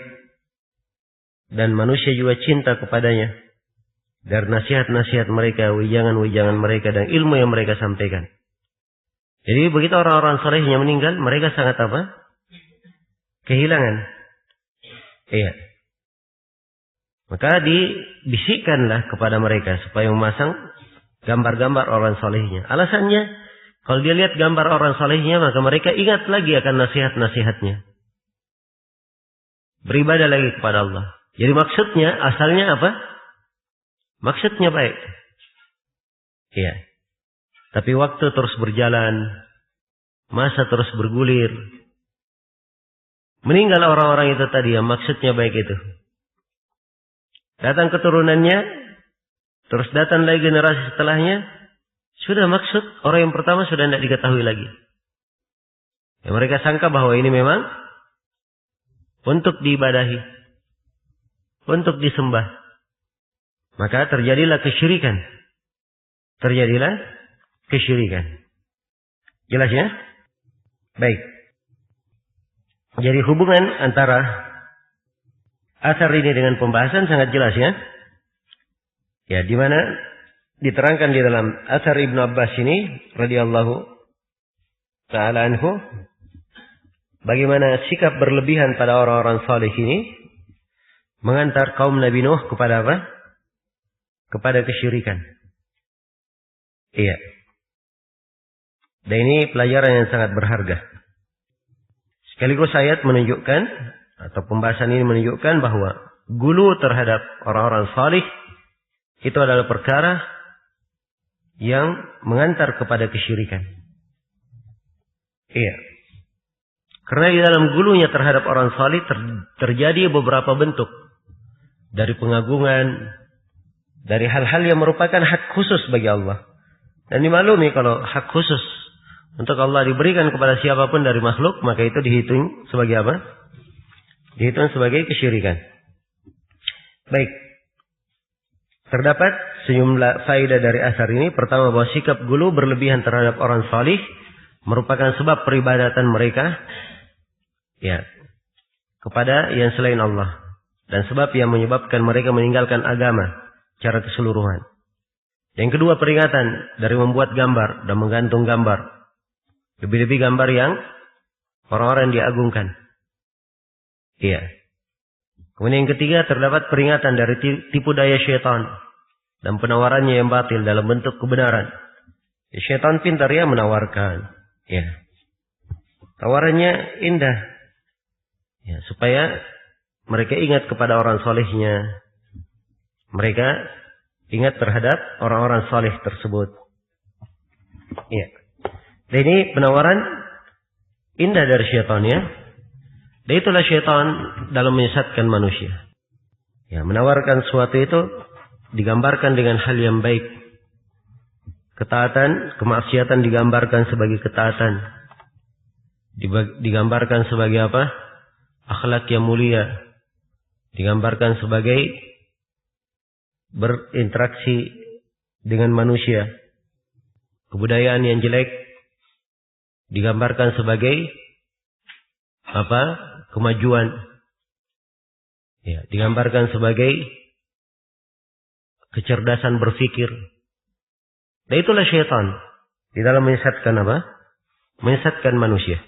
Dan manusia juga cinta kepadanya. Dari nasihat-nasihat mereka, wijangan-wijangan mereka, dan ilmu yang mereka sampaikan. Jadi begitu orang-orang salehnya meninggal, mereka sangat apa? Kehilangan. Iya. Maka dibisikkanlah kepada mereka supaya memasang gambar-gambar orang salehnya. Alasannya, kalau dia lihat gambar orang salehnya, maka mereka ingat lagi akan nasihat-nasihatnya. Beribadah lagi kepada Allah. Jadi maksudnya, asalnya apa? Maksudnya baik. Iya. Tapi waktu terus berjalan. Masa terus bergulir. Meninggal orang-orang itu tadi yang maksudnya baik itu. Datang keturunannya. Terus datang lagi generasi setelahnya. Sudah maksud orang yang pertama sudah tidak diketahui lagi. Ya, mereka sangka bahwa ini memang untuk diibadahi. Untuk disembah. Maka terjadilah kesyirikan. Terjadilah kesyirikan. Jelas ya? Baik. Jadi hubungan antara asar ini dengan pembahasan sangat jelas ya. Ya, di mana diterangkan di dalam asar Ibnu Abbas ini radhiyallahu ta'ala anhu, bagaimana sikap berlebihan pada orang-orang saleh ini mengantar kaum Nabi Nuh kepada apa? Kepada kesyirikan. Iya. Dan ini pelajaran yang sangat berharga. Sekaligus ayat menunjukkan, atau pembahasan ini menunjukkan bahwa gulu terhadap orang-orang salih itu adalah perkara yang mengantar kepada kesyirikan. Iya. Karena di dalam gulunya terhadap orang salih terjadi beberapa bentuk. Dari pengagungan, dari hal-hal yang merupakan hak khusus bagi Allah. Dan dimaklumi kalau hak khusus untuk Allah diberikan kepada siapapun dari makhluk, maka itu dihitung sebagai apa? Dihitung sebagai kesyirikan. Baik. Terdapat sejumlah faedah dari asar ini. Pertama, bahwa sikap gulu berlebihan terhadap orang salih merupakan sebab peribadatan mereka ya kepada yang selain Allah. Dan sebab yang menyebabkan mereka meninggalkan agama secara keseluruhan. Yang kedua, peringatan dari membuat gambar dan menggantung gambar. Lebih-lebih gambar yang orang-orang diagungkan. Iya. Kemudian yang ketiga, terdapat peringatan dari tipu daya syaitan dan penawarannya yang batil dalam bentuk kebenaran. Ya, syaitan pintar ya menawarkan. Ya. Tawarannya indah. Ya, supaya mereka ingat kepada orang solehnya. Mereka ingat terhadap orang-orang saleh tersebut. Iya. Dan ini penawaran indah dari syaitan ya. Dan itulah syaitan dalam menyesatkan manusia. Ya, menawarkan sesuatu itu digambarkan dengan hal yang baik. Ketaatan, kemaksiatan digambarkan sebagai ketaatan. Digambarkan sebagai apa? Akhlak yang mulia. Digambarkan sebagai berinteraksi dengan manusia. Kebudayaan yang jelek digambarkan sebagai apa? Kemajuan. Ya, digambarkan sebagai kecerdasan berpikir. Dan itulah syaitan di dalam menyesatkan apa? Menyesatkan manusia.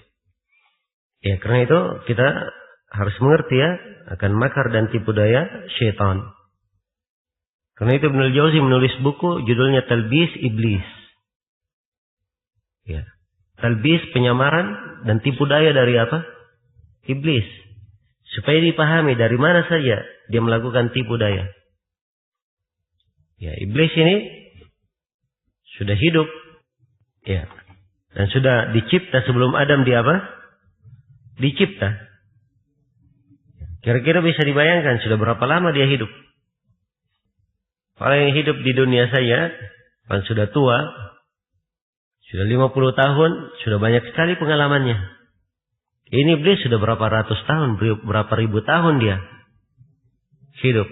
Ya, karena itu kita harus mengerti ya akan makar dan tipu daya syaitan. Karena itu Ibnul Jauzi menulis buku judulnya Talbis Iblis. Ya, talbis penyamaran dan tipu daya dari apa? Iblis. Supaya dipahami dari mana saja dia melakukan tipu daya. Ya, iblis ini sudah hidup. Ya. Dan sudah dicipta sebelum Adam di apa? Dicipta. Kira-kira bisa dibayangkan sudah berapa lama dia hidup? Orang yang hidup di dunia saya, kan sudah tua, sudah 50 tahun, sudah banyak sekali pengalamannya. Ini iblis sudah berapa ratus tahun, berapa ribu tahun dia hidup.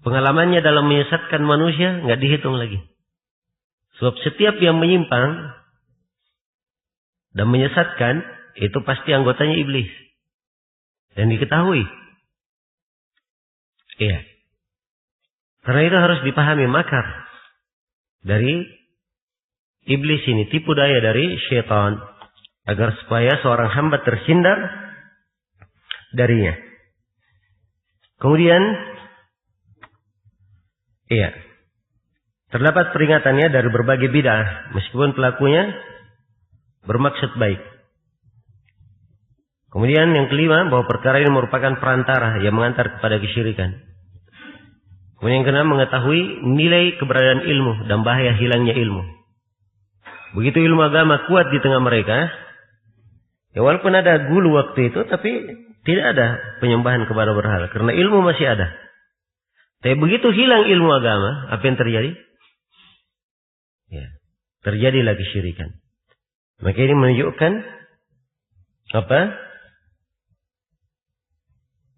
Pengalamannya dalam menyesatkan manusia nggak dihitung lagi. Sebab setiap yang menyimpang dan menyesatkan itu pasti anggotanya iblis. Dan diketahui. Iya. Karena itu harus dipahami makar dari iblis ini, tipu daya dari syaitan, agar supaya seorang hamba terhindar darinya. Kemudian, iya, terdapat peringatannya dari berbagai bid'ah, meskipun pelakunya bermaksud baik. Kemudian yang kelima, bahwa perkara ini merupakan perantara yang mengantar kepada kesyirikan. Kemudian yang keenam, mengetahui nilai keberadaan ilmu dan bahaya hilangnya ilmu. Begitu ilmu agama kuat di tengah mereka, ya walaupun ada gulu waktu itu, tapi tidak ada penyembahan kepada berhala, karena ilmu masih ada. Tapi begitu hilang ilmu agama, apa yang terjadi? Ya, terjadilah kesyirikan. Maka ini menunjukkan apa?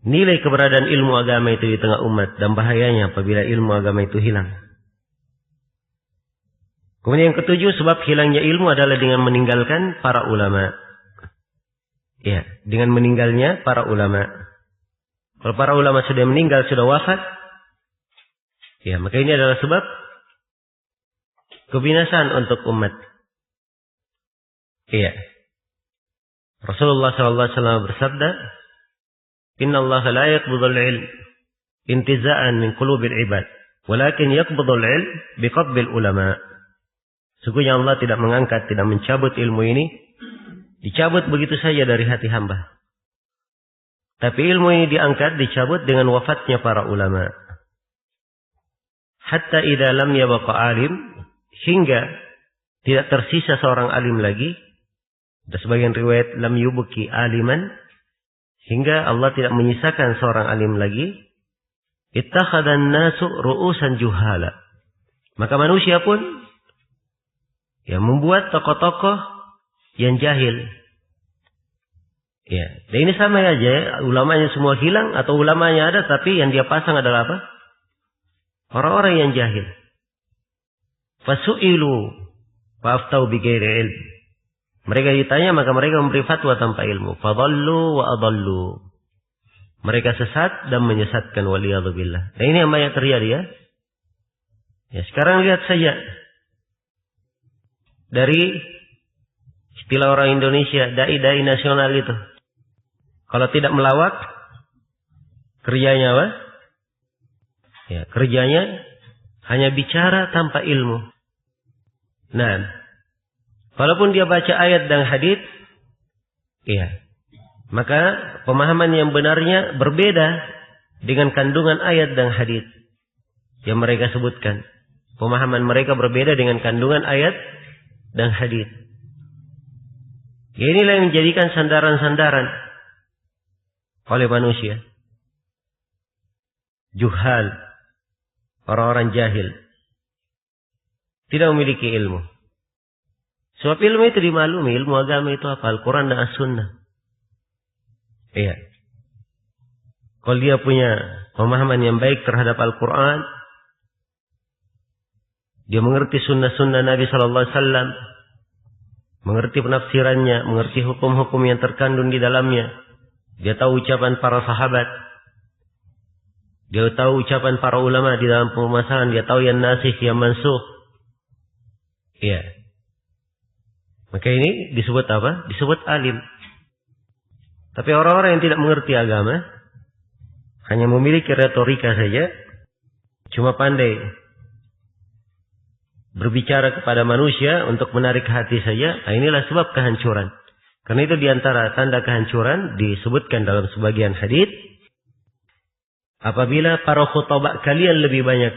Nilai keberadaan ilmu agama itu di tengah umat dan bahayanya apabila ilmu agama itu hilang. Kemudian yang ketujuh, sebab hilangnya ilmu adalah dengan meninggalkan para ulama. Ya, dengan meninggalnya para ulama. Kalau para ulama sudah meninggal, sudah wafat, ya maka ini adalah sebab kebinasaan untuk umat. Iya. Rasulullah SAW bersabda, "Inna Allah la yaqbudul ilm intiza'an min qulubil ibad, walakin yaqbudul ilm biqabdil ulama." Sungguhnya Allah tidak mengangkat, tidak mencabut ilmu ini, dicabut begitu saja dari hati hamba. Tapi ilmu ini diangkat, dicabut dengan wafatnya para ulama. Hatta idza lam yabqa alim, hingga tidak tersisa seorang alim lagi. Ada sebagian riwayat lam yubqi aliman, hingga Allah tidak menyisakan seorang alim lagi. Ittakhadhan nasu ru'usan juhala. Maka manusia pun yang membuat tokoh-tokoh yang jahil. Ya, dan ini sama aja, ulamanya semua hilang atau ulamanya ada tapi yang dia pasang adalah apa? Orang-orang yang jahil. Fasu'ilu fa'aftau bighairi ilm. Mereka ditanya maka mereka memberi fatwa tanpa ilmu. Fadallu wa adallu. Mereka sesat dan menyesatkan, waliyadzubillah. Nah ini yang banyak terjadi ya. Ya sekarang lihat saja. Dari istilah orang Indonesia, dai-dai nasional itu. Kalau tidak melawak, kerjanya apa? Ya, kerjanya hanya bicara tanpa ilmu. Nah, walaupun dia baca ayat dan hadits, iya, maka pemahaman yang benarnya berbeda dengan kandungan ayat dan hadits yang mereka sebutkan. Pemahaman mereka berbeda dengan kandungan ayat dan hadits. Inilah yang menjadikan sandaran-sandaran oleh manusia. Juhal, orang-orang jahil, tidak memiliki ilmu. Sebab ilmu itu dimaklumi, ilmu agama itu apa? Al-Quran dan As-Sunnah. Iya. Kalau dia punya pemahaman yang baik terhadap Al-Quran, dia mengerti sunnah-sunnah Nabi SAW, mengerti penafsirannya, mengerti hukum-hukum yang terkandung di dalamnya. Dia tahu ucapan para sahabat. Dia tahu ucapan para ulama di dalam permasalahan. Dia tahu yang nasikh, yang mansukh. Iya. Maka ini disebut apa? Disebut alim. Tapi orang-orang yang tidak mengerti agama, hanya memiliki retorika saja, cuma pandai berbicara kepada manusia untuk menarik hati saja, nah inilah sebab kehancuran. Karena itu diantara tanda kehancuran disebutkan dalam sebagian hadits, apabila para khutbah kalian lebih banyak,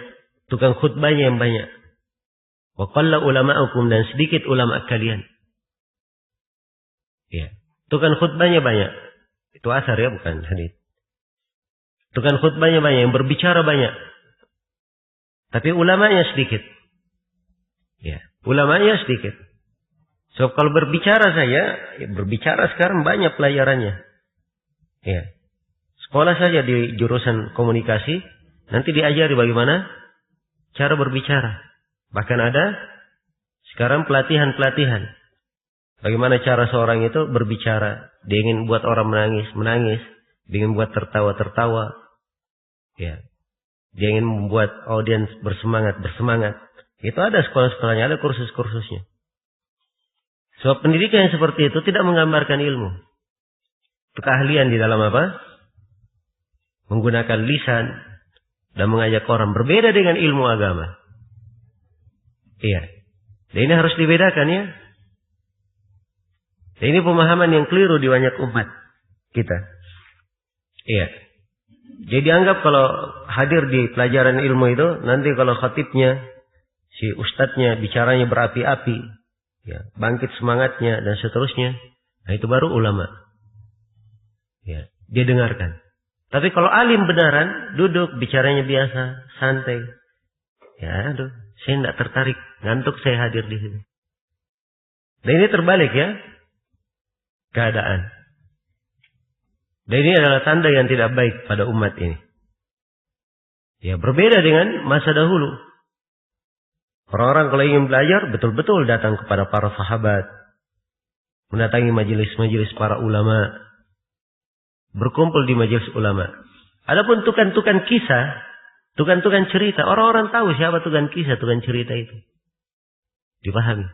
tukang khutbahnya yang banyak, wa qalla ulama'ukum, dan sedikit ulama kalian. Ya, tukang khutbahnya banyak. Itu asar ya, bukan hadits. Tukang khutbahnya banyak, yang berbicara banyak. Tapi ulamanya sedikit. Ya, ulamanya sedikit. So kalau berbicara saya, ya, berbicara sekarang banyak pelajarannya. Ya. Sekolah saja di jurusan komunikasi, nanti diajari bagaimana cara berbicara. Bahkan ada sekarang pelatihan-pelatihan. Bagaimana cara seorang itu berbicara. Dia ingin buat orang menangis. Dia ingin buat tertawa. Ya. Dia ingin membuat audiens bersemangat. Itu ada sekolah-sekolahnya, ada kursus-kursusnya. Sebab pendidikan yang seperti itu tidak menggambarkan ilmu. Itu keahlian di dalam apa? Menggunakan lisan dan mengajak orang, berbeda dengan ilmu agama. Iya. Dan ini harus dibedakan ya. Dan ini pemahaman yang keliru di banyak umat kita. Iya. Jadi anggap kalau hadir di pelajaran ilmu itu, nanti kalau khatibnya, si ustadznya bicaranya berapi-api, ya, bangkit semangatnya dan seterusnya, nah itu baru ulama. Ya, dia dengarkan. Tapi kalau alim benaran, duduk bicaranya biasa, santai. Ya, aduh, saya tidak tertarik, ngantuk saya hadir di sini. Dan ini terbalik ya, keadaan. Dan ini adalah tanda yang tidak baik pada umat ini. Ya, berbeda dengan masa dahulu. Orang-orang kalau ingin belajar, betul-betul datang kepada para sahabat. Mendatangi majelis-majelis para ulama. Berkumpul di majelis ulama. Adapun tukang-tukang kisah, tukang-tukang cerita, orang-orang tahu siapa tukang kisah, tukang cerita itu. Dipahami.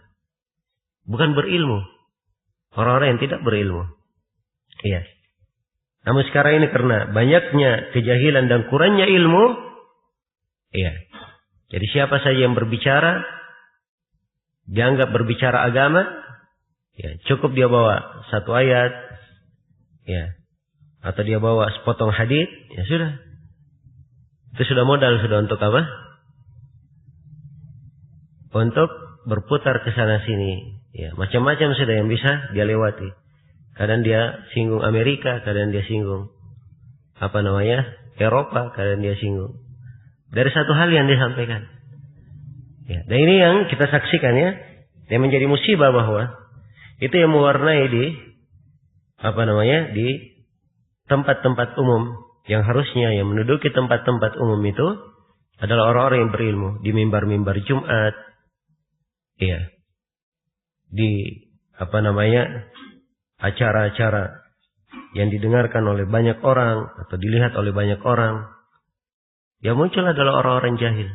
Bukan berilmu. Orang-orang yang tidak berilmu. Iya. Namun sekarang ini karena banyaknya kejahilan dan kurangnya ilmu, iya. Jadi siapa saja yang berbicara, dianggap berbicara agama, ya cukup dia bawa satu ayat, ya, atau dia bawa sepotong hadits, ya sudah. Itu sudah modal sudah untuk apa? Untuk berputar ke sana sini, ya macam-macam sudah yang bisa dia lewati. Kadang dia singgung Amerika, kadang dia singgung Eropa, kadang dia singgung. Dari satu hal yang disampaikan. Ya, dan ini yang kita saksikan ya. Yang menjadi musibah bahwa itu yang mewarnai di di tempat-tempat umum. Yang harusnya yang menduduki tempat-tempat umum itu adalah orang-orang yang berilmu. Di mimbar-mimbar Jumat. Ya. Di acara-acara yang didengarkan oleh banyak orang atau dilihat oleh banyak orang, yang muncul adalah orang-orang jahil,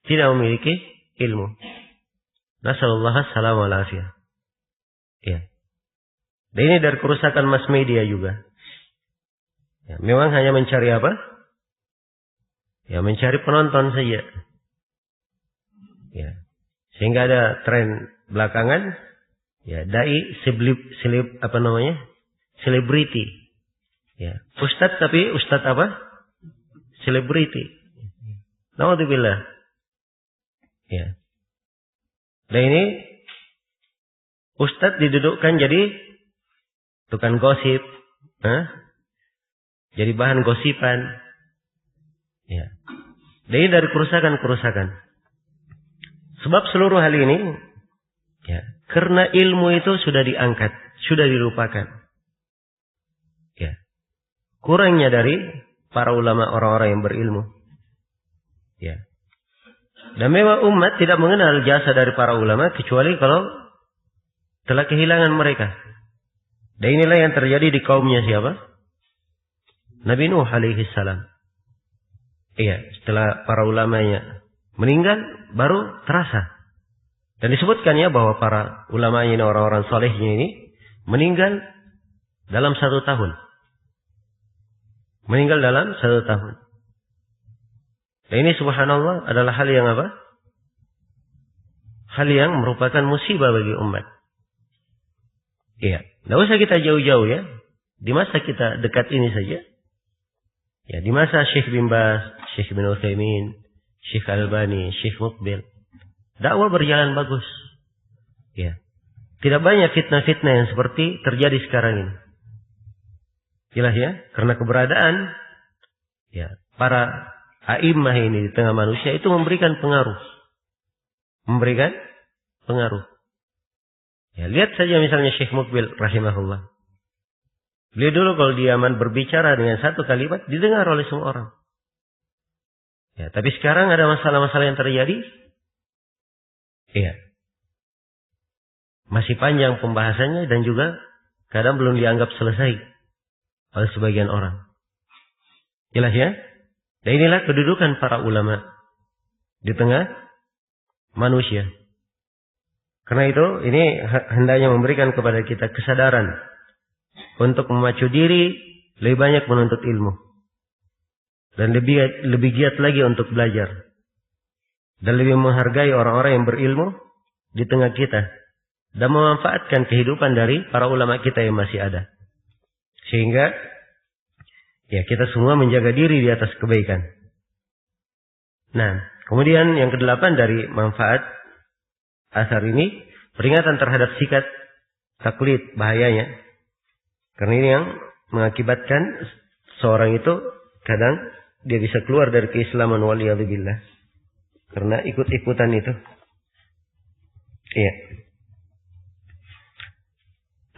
tidak memiliki ilmu. Nasallallahu alaihi wasallam. Ya. Dan ini dari kerusakan mass media juga. Ya, memang hanya mencari apa? Ya, mencari penonton saja. Ya. Sehingga ada tren belakangan, ya, dai selebriti. Ya, ustadz tapi ustadz apa? Selebriti. Naudzubillah. Ya. Dan ini ustadz didudukkan jadi tukang gosip, jadi bahan gosipan. Ya. Dan ini dari kerusakan. Sebab seluruh hal ini, ya, karena ilmu itu sudah diangkat, sudah dilupakan. Ya. Kurangnya dari para ulama, orang-orang yang berilmu. Ya. Dan memang umat tidak mengenal jasa dari para ulama kecuali kalau telah kehilangan mereka. Dan inilah yang terjadi di kaumnya siapa? Nabi Nuh alaihi salam. Iya, setelah para ulamanya meninggal baru terasa. Dan disebutkan ya bahwa para ulamanya ini, orang-orang salehnya ini meninggal dalam 1 tahun. Meninggal dalam 1 tahun. Dan ini subhanallah adalah hal yang apa? Hal yang merupakan musibah bagi umat. Iya. Tidak usah kita jauh-jauh ya. Di masa kita dekat ini saja. Ya, di masa Syekh bin Baz, Syekh bin Utsaimin, Syekh Albani, Syekh Muqbil, dakwah berjalan bagus. Ya. Tidak banyak fitnah-fitnah yang seperti terjadi sekarang ini. Jelas ya, karena keberadaan ya para a'immah ini di tengah manusia itu memberikan pengaruh. Memberikan pengaruh. Ya, lihat saja misalnya Syekh Muqbil rahimahullah. Beliau dulu kalau di Yaman berbicara dengan satu kalimat didengar oleh semua orang. Ya, tapi sekarang ada masalah-masalah yang terjadi. Iya. Masih panjang pembahasannya dan juga kadang belum dianggap selesai oleh sebagian orang. Jelas ya? Dan inilah kedudukan para ulama di tengah manusia. Karena itu ini hendaknya memberikan kepada kita kesadaran untuk memacu diri lebih banyak menuntut ilmu. Dan lebih giat lagi untuk belajar. Dan lebih menghargai orang-orang yang berilmu di tengah kita. Dan memanfaatkan kehidupan dari para ulama kita yang masih ada. Sehingga ya kita semua menjaga diri di atas kebaikan. Nah, kemudian yang ke-8 dari manfaat asar ini, peringatan terhadap sikat taklid, bahayanya. Karena ini yang mengakibatkan seorang itu kadang dia bisa keluar dari keislaman, waliyadzubillah. Karena ikut-ikutan itu. Iya.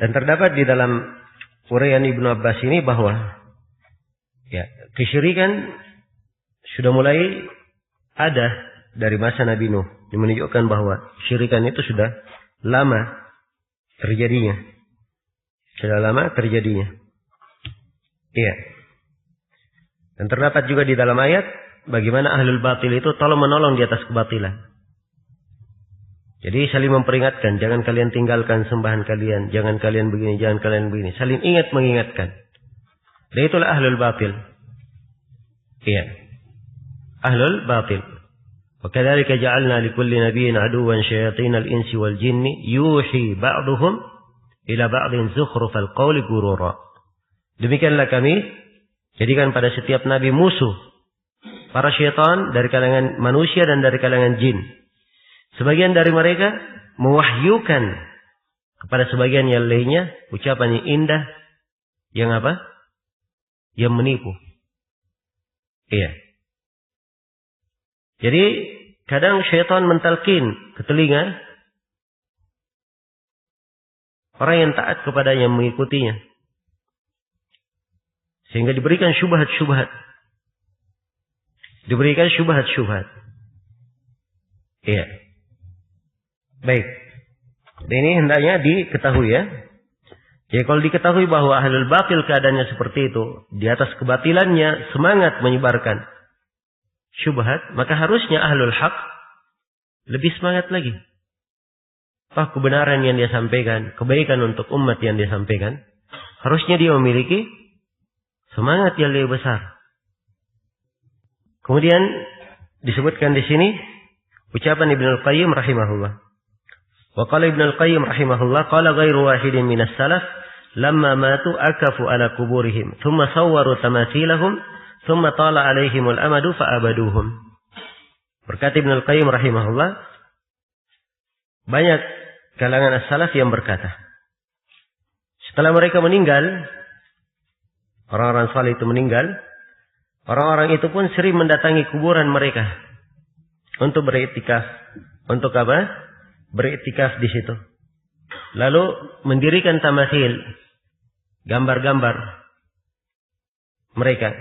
Dan terdapat di dalam uraian Ibnu Abbas ini bahwa ya, kesyirikan sudah mulai ada dari masa Nabi Nuh. Yang menunjukkan bahwa kesyirikan itu sudah lama terjadinya. Sudah lama terjadinya. Iya. Dan terdapat juga di dalam ayat bagaimana ahlul batil itu tolong menolong di atas kebatilan. Jadi saling memperingatkan, jangan kalian tinggalkan sembahan kalian, jangan kalian begini, jangan kalian begini. Saling ingat mengingatkan. Dan itulah ahlul batil. Iya. Ahlul batil. Wa kadzalika ja'alna likulli nabiyyin aduwwan syayatinal insi wal jinni yuhi ba'dhum ila ba'dhin zukhrufal qawli ghurura. Demikianlah kami jadikan pada setiap nabi musuh para syaitan dari kalangan manusia dan dari kalangan jin. Sebagian dari mereka mewahyukan kepada sebagian yang lainnya ucapan yang indah yang apa? Yang menipu. Iya. Jadi kadang syaitan mentalkin ke telinga orang yang taat kepadanya, mengikutinya. Sehingga diberikan syubhat-syubhat. Diberikan syubhat-syubhat. Iya. Baik. Dan ini hendaknya diketahui ya. Jadi kalau diketahui bahwa ahlul batil keadaannya seperti itu, di atas kebatilannya semangat menyebarkan syubhat, maka harusnya ahlul haq lebih semangat lagi. Kebenaran yang dia sampaikan, kebaikan untuk umat yang dia sampaikan, harusnya dia memiliki semangat yang lebih besar. Kemudian disebutkan di sini ucapan Ibnu Al-Qayyim rahimahullah. Wa qala Ibnu Al-Qayyim rahimahullah, qala ghairu wahidin minas salaf lamma matu akafu ala kuburihim, thumma sawwaru tamathilahum, thumma tala alaihimul amadu fa'abaduhum. Berkata Ibnu Al-Qayyim rahimahullah, banyak kalangan as-salaf yang berkata, setelah mereka meninggal, orang-orang saleh itu meninggal, orang-orang itu pun sering mendatangi kuburan mereka untuk beriktikaf. Untuk apa? Beriktikaf di situ. Lalu mendirikan tamathil, gambar-gambar mereka.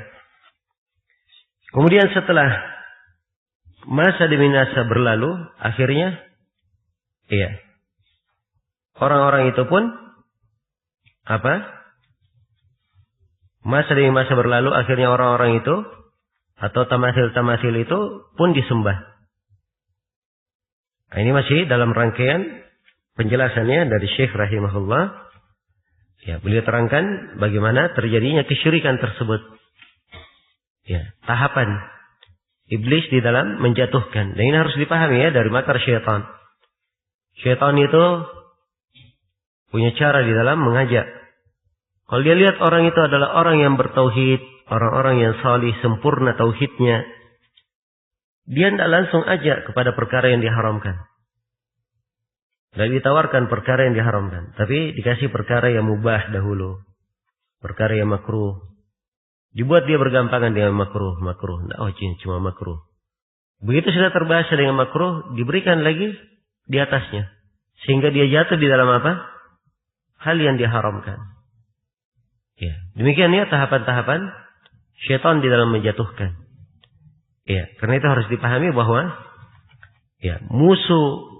Kemudian setelah masa demi masa berlalu, akhirnya iya, orang-orang itu pun apa? Masa demi masa berlalu, akhirnya orang-orang itu atau tamasil-tamasil itu pun disembah. Nah, ini masih dalam rangkaian penjelasannya dari Syekh rahimahullah. Ya, beliau terangkan bagaimana terjadinya kesyirikan tersebut. Ya, tahapan iblis di dalam menjatuhkan. Dan ini harus dipahami ya dari makar syaitan. Syaitan itu punya cara di dalam mengajak. Kalau dia lihat orang itu adalah orang yang bertauhid, orang-orang yang salih, sempurna tauhidnya, dia tidak langsung ajak kepada perkara yang diharamkan. Dan ditawarkan perkara yang diharamkan. Tapi dikasih perkara yang mubah dahulu. Perkara yang makruh. Dibuat dia bergampangan dengan makruh. Oh, cuma makruh. Begitu sudah terbiasa dengan makruh, diberikan lagi di atasnya. Sehingga dia jatuh di dalam apa? Hal yang diharamkan. Ya, demikian ya tahapan-tahapan syaitan di dalam menjatuhkan. Ya, karena itu harus dipahami bahwa ya, musuh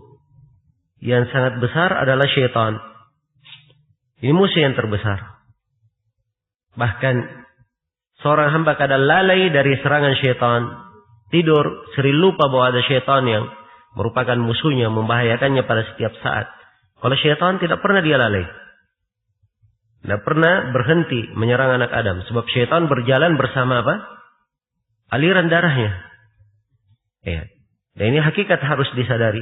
yang sangat besar adalah syaitan. Ini musuh yang terbesar. Bahkan seorang hamba kadang lalai dari serangan syaitan, tidur, sering lupa bahwa ada syaitan yang merupakan musuhnya, membahayakannya pada setiap saat. Kalau syaitan tidak pernah dia lalai. Tidak pernah berhenti menyerang anak Adam. Sebab syaitan berjalan bersama apa? Aliran darahnya. Ya. Dan ini hakikat harus disadari.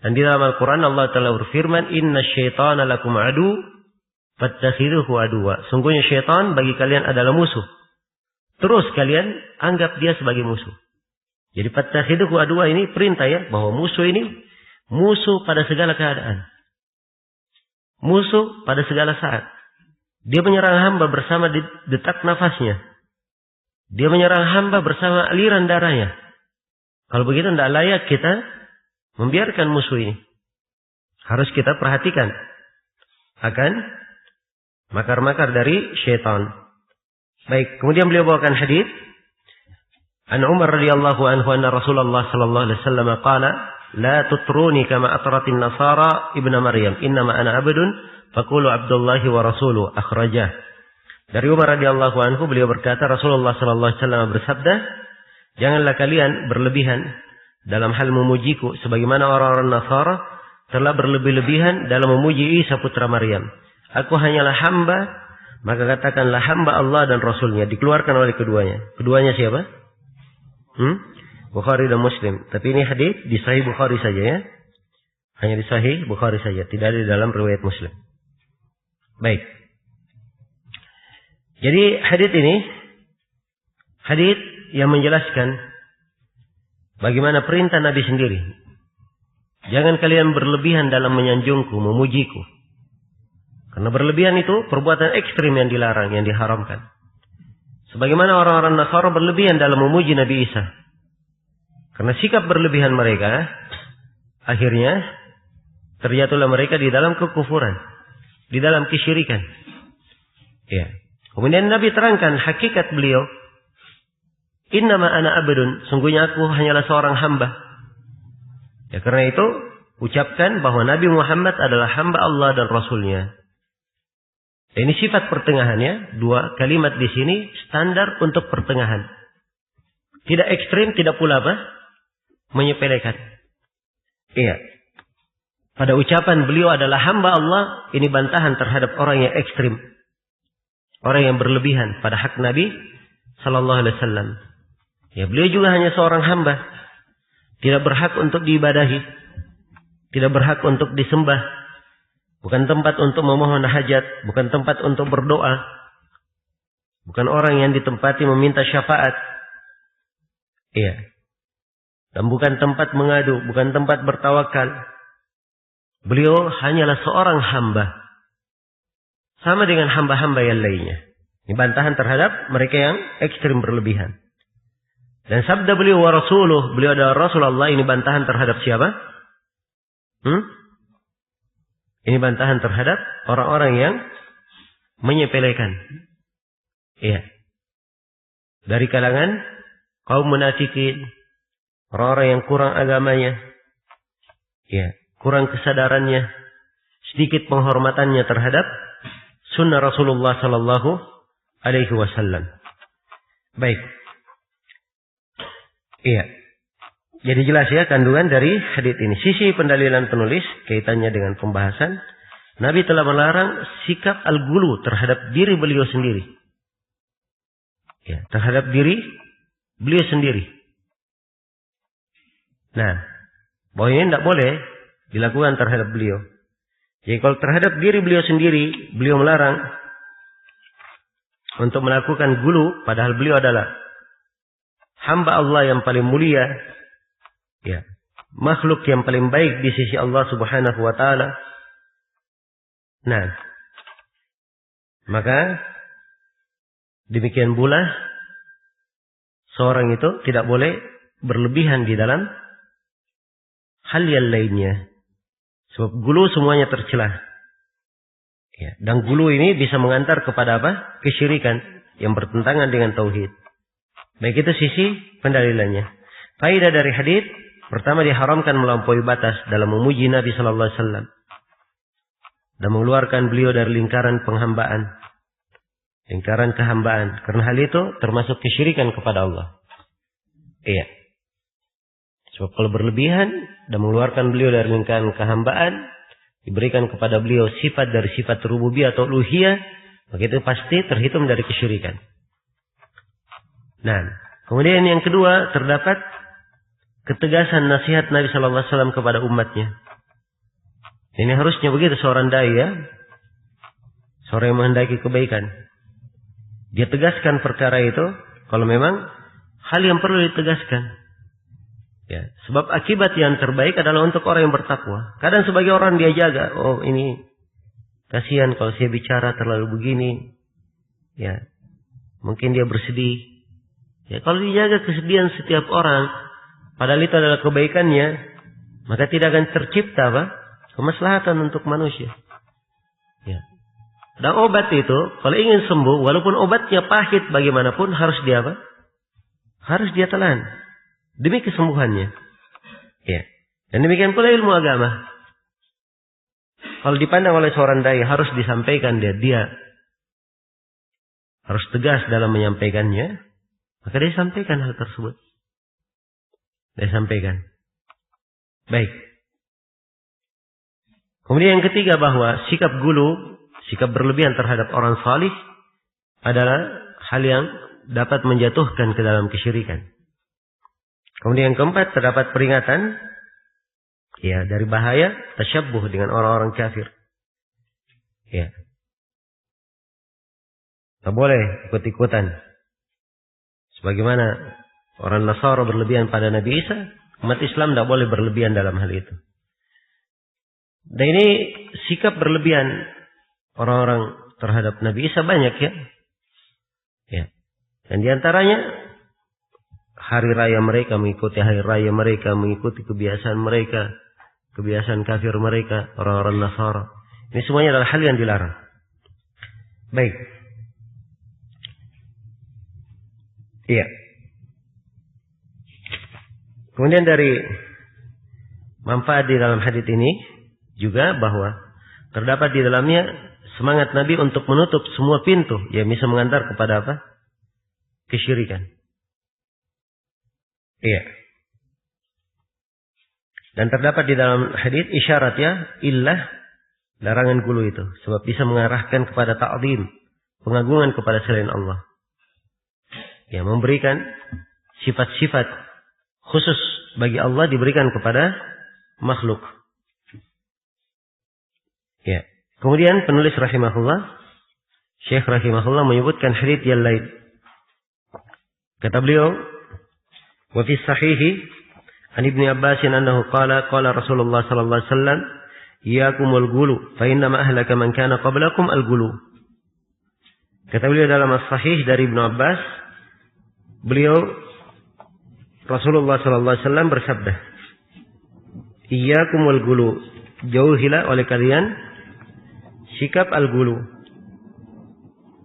Dan di dalam Al-Quran Allah Ta'ala berfirman, Inna syaitana lakum adu, fattakhidhuhu aduwa. Sungguhnya syaitan bagi kalian adalah musuh. Terus kalian anggap dia sebagai musuh. Jadi fattakhidhuhu aduwa ini perintah ya, bahwa musuh ini musuh pada segala keadaan. Musuh pada segala saat. Dia menyerang hamba bersama detak nafasnya. Dia menyerang hamba bersama aliran darahnya. Kalau begitu tidak layak kita membiarkan musuh ini. Harus kita perhatikan akan makar-makar dari syaitan. Baik, kemudian beliau bawakan hadis An Umar radhiyallahu anhu anna Rasulullah sallallahu alaihi wasallam qala la tutruni kama atratin nasara ibnu Maryam innama ana abdun faqulu Abdullahi wa rasuluhu akhrajah. Dari Umar radhiyallahu anhu beliau berkata Rasulullah sallallahu alaihi wasallam bersabda, janganlah kalian berlebihan dalam hal memujiku sebagaimana orang-orang Nasara telah berlebih-lebihan dalam memuji Isa putra Maryam. Aku hanyalah hamba, maka katakanlah hamba Allah dan Rasulnya. Dikeluarkan oleh keduanya. Keduanya siapa? Bukhari dan Muslim. Tapi ini hadis di Sahih Bukhari saja ya. Hanya di Sahih Bukhari saja. Tidak ada di dalam riwayat Muslim. Baik. Jadi hadis ini hadis yang menjelaskan bagaimana perintah Nabi sendiri. Jangan kalian berlebihan dalam menyanjungku, memujiku. Karena berlebihan itu perbuatan ekstrim yang dilarang, yang diharamkan. Sebagaimana orang-orang Nasara berlebihan dalam memuji Nabi Isa. Karena sikap berlebihan mereka, akhirnya terjatuhlah mereka di dalam kekufuran, di dalam kesyirikan. Ya. Kemudian Nabi terangkan hakikat beliau. Innama ana abdun, sungguhnya aku hanyalah seorang hamba. Ya, karena itu ucapkan bahwa Nabi Muhammad adalah hamba Allah dan Rasulnya. Dan ini sifat pertengahannya. Dua kalimat di sini standar untuk pertengahan. Tidak ekstrim, tidak pula apa? Menyepelekan. Iya. Pada ucapan beliau adalah hamba Allah, ini bantahan terhadap orang yang ekstrim. Orang yang berlebihan pada hak Nabi sallallahu alaihi wasallam. Ya, beliau juga hanya seorang hamba. Tidak berhak untuk diibadahi. Tidak berhak untuk disembah. Bukan tempat untuk memohon hajat. Bukan tempat untuk berdoa. Bukan orang yang ditempati meminta syafaat. Iya. Dan bukan tempat mengadu. Bukan tempat bertawakal. Beliau hanyalah seorang hamba. Sama dengan hamba-hamba yang lainnya. Ini bantahan terhadap mereka yang ekstrim berlebihan. Dan sabda beliau wa rasuluh, beliau adalah Rasulullah, ini bantahan terhadap siapa? Ini bantahan terhadap orang-orang yang menyepelekan. Iya. Dari kalangan kaum munafikin, orang-orang yang kurang agamanya, iya, kurang kesadarannya, sedikit penghormatannya terhadap sunnah Rasulullah sallallahu alaihi wasallam. Baik. Iya. Jadi jelas ya kandungan dari hadits ini. Sisi pendalilan penulis kaitannya dengan pembahasan, Nabi telah melarang sikap al-ghulu terhadap diri beliau sendiri. Ya, terhadap diri beliau sendiri. Nah, bahwa ini tidak boleh dilakukan terhadap beliau. Jadi kalau terhadap diri beliau sendiri, beliau melarang untuk melakukan ghulu, padahal beliau adalah hamba Allah yang paling mulia, ya, makhluk yang paling baik di sisi Allah Subhanahu wa taala. Nah, maka demikian pula seorang itu tidak boleh berlebihan di dalam hal yang lainnya. Sebab ghulu semuanya tercela. Ya, dan ghulu ini bisa mengantar kepada apa? Kesyirikan yang bertentangan dengan tauhid. Baik itu sisi pendalilannya. Faedah dari hadits, pertama diharamkan melampaui batas dalam memuji Nabi sallallahu alaihi wasallam dan mengeluarkan beliau dari lingkaran penghambaan, lingkaran kehambaan. Karena hal itu termasuk kesyirikan kepada Allah. Iya. Sebab kalau berlebihan dan mengeluarkan beliau dari lingkaran kehambaan, diberikan kepada beliau sifat dari sifat rububiyah atau uluhiyah, maka itu pasti terhitung dari kesyirikan. Nah, kemudian yang kedua terdapat ketegasan nasihat Nabi sallallahu alaihi wasallam kepada umatnya. Ini harusnya begitu seorang dai, ya. Seorang yang menghendaki kebaikan. Dia tegaskan perkara itu kalau memang hal yang perlu ditegaskan. Ya, sebab akibat yang terbaik adalah untuk orang yang bertakwa. Kadang sebagai orang dia jaga, oh ini kasihan kalau saya bicara terlalu begini. Ya, mungkin dia bersedih. Ya, kalau dijaga kesedihan setiap orang, padahal itu adalah kebaikannya, maka tidak akan tercipta apa? Kemaslahatan untuk manusia. Ya. Dan obat itu, kalau ingin sembuh, walaupun obatnya pahit bagaimanapun, harus dia apa? Harus dia telan demi kesembuhannya. Ya. Dan demikian pula ilmu agama. Kalau dipandang oleh seorang dai harus disampaikan dia harus tegas dalam menyampaikannya, maka dia sampaikan hal tersebut. Dia sampaikan. Baik. Kemudian yang ketiga bahwa sikap ghulu, sikap berlebihan terhadap orang salih adalah hal yang dapat menjatuhkan ke dalam kesyirikan. Kemudian yang keempat terdapat peringatan ya dari bahaya tasyabbuh dengan orang-orang kafir. Ya. Tak boleh ikut-ikutan. Sebagaimana orang Nasara berlebihan pada Nabi Isa, umat Islam tidak boleh berlebihan dalam hal itu. Dan ini sikap berlebihan orang-orang terhadap Nabi Isa banyak, ya. Ya. Dan diantaranya hari raya mereka, mengikuti hari raya mereka, mengikuti kebiasaan mereka, kebiasaan kafir mereka, orang-orang Nasara. Ini semuanya adalah hal yang dilarang. Baik. Iya. Kemudian dari manfaat di dalam hadits ini juga bahwa terdapat di dalamnya semangat Nabi untuk menutup semua pintu yang bisa mengantar kepada apa? Kesyirikan. Iya. Dan terdapat di dalam hadits isyarat ya, illah larangan ghulu itu, sebab bisa mengarahkan kepada ta'zim, pengagungan kepada selain Allah. Ya, memberikan sifat-sifat khusus bagi Allah diberikan kepada makhluk. Ya. Kemudian penulis rahimahullah, Syekh rahimahullah menyebutkan hadits yang lain. Kata beliau, wa fi sahihi an Ibnu Abbas annahu qala Rasulullah sallallahu alaihi wasallam, iyyakumul ghulu fa inna ma ahlaka man kana qablakum al-ghulu. Kata beliau dalam as-sahih dari Ibnu Abbas, beliau Rasulullah sallallahu alaihi wasallam bersabda, iyyakumul ghulu, jauhilah oleh kalian sikap al-ghulu.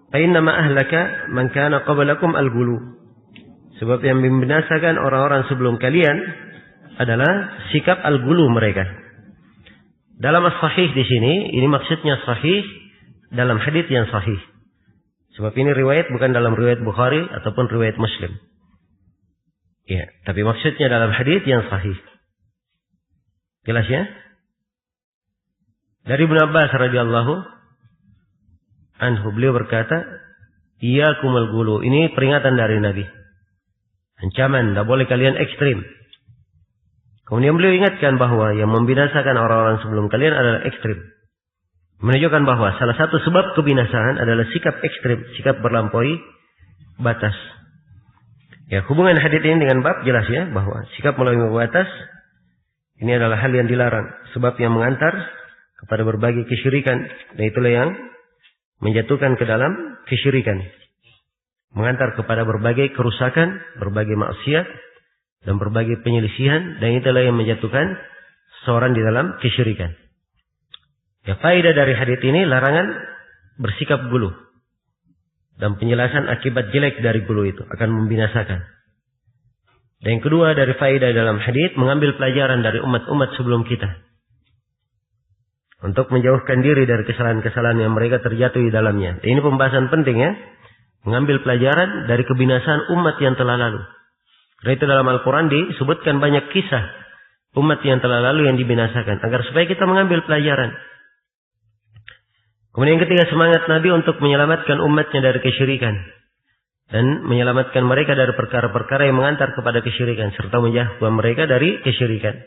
Fa inna ma ahlaka man kana qablakum al-ghulu. Sebab yang membinasakan orang-orang sebelum kalian adalah sikap al-ghulu mereka. Dalam as-sahih di sini, ini maksudnya sahih dalam hadits yang sahih. Sebab ini riwayat bukan dalam riwayat Bukhari ataupun riwayat Muslim. Ya, tapi maksudnya dalam hadis yang sahih. Jelas ya? Dari Ibnu Abbas radhiyallahu anhu, beliau berkata, "Iyyakumul ghulu." Ini peringatan dari Nabi. Ancaman, tidak boleh kalian ekstrim. Kemudian beliau ingatkan bahwa yang membinasakan orang-orang sebelum kalian adalah ekstrim. Menunjukkan bahwa salah satu sebab kebinasaan adalah sikap ekstrim, sikap berlampaui batas. Ya, hubungan hadits ini dengan bab jelas ya, bahwa sikap melampaui batas ini adalah hal yang dilarang, sebab yang mengantar kepada berbagai kesyirikan, dan itulah yang menjatuhkan ke dalam kesyirikan. Mengantar kepada berbagai kerusakan, berbagai maksiat, dan berbagai penyelisihan, dan itulah yang menjatuhkan seorang di dalam kesyirikan. Ya, faedah dari hadits ini larangan bersikap gulu, dan penjelasan akibat jelek dari gulu itu akan membinasakan. Dan yang kedua dari faedah dalam hadits, mengambil pelajaran dari umat-umat sebelum kita, untuk menjauhkan diri dari kesalahan-kesalahan yang mereka terjatuh di dalamnya. Ini pembahasan penting ya, mengambil pelajaran dari kebinasaan umat yang telah lalu. Karena itu dalam Al-Quran disebutkan banyak kisah umat yang telah lalu yang dibinasakan, agar supaya kita mengambil pelajaran. Kemudian yang ketiga, semangat Nabi untuk menyelamatkan umatnya dari kesyirikan, dan menyelamatkan mereka dari perkara-perkara yang mengantar kepada kesyirikan, serta menjauhkan mereka dari kesyirikan.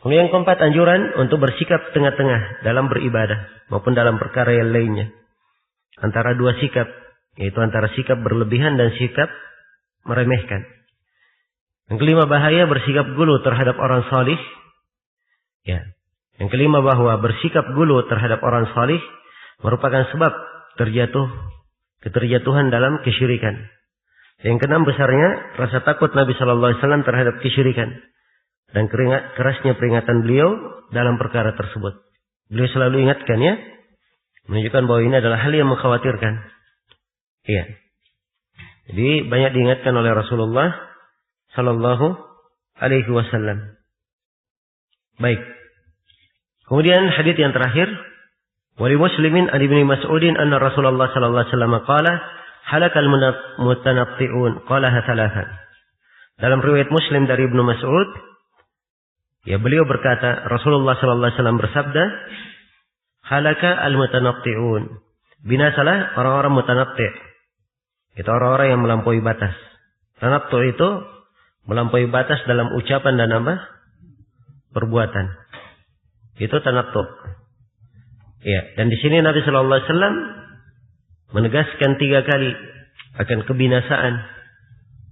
Kemudian yang keempat, anjuran untuk bersikap tengah-tengah dalam beribadah maupun dalam perkara yang lainnya. Antara dua sikap, yaitu antara sikap berlebihan dan sikap meremehkan. Yang kelima, bahaya bersikap gulu terhadap orang salih. Ya. Yang kelima, bahwa bersikap gulu terhadap orang salih merupakan sebab keterjatuhan dalam kesyirikan. Yang keenam, besarnya rasa takut Nabi Shallallahu Alaihi Wasallam terhadap kesyirikan, dan kerasnya peringatan beliau dalam perkara tersebut. Beliau selalu ingatkan ya, menunjukkan bahwa ini adalah hal yang mengkhawatirkan. Iya. Jadi banyak diingatkan oleh Rasulullah Sallallahu Alaihi Wasallam. Baik. Kemudian hadits yang terakhir, wali Muslimin an Ibnu Mas'udin anna Rasulullah sallallahu alaihi wasallam qala halakal mutanatti'un qalaha thalathan. Dalam riwayat Muslim dari Ibnu Mas'ud, ya, beliau berkata, Rasulullah sallallahu alaihi wasallam bersabda, halaka al-mutanatti'un. Binasalah orang-orang mutanatti'. Itu orang-orang yang melampaui batas. Tanattu' itu melampaui batas dalam ucapan dan apa? Perbuatan. Itu tanattu'. Ya, dan di sini Nabi sallallahu alaihi wasallam menegaskan 3 kali akan kebinasaan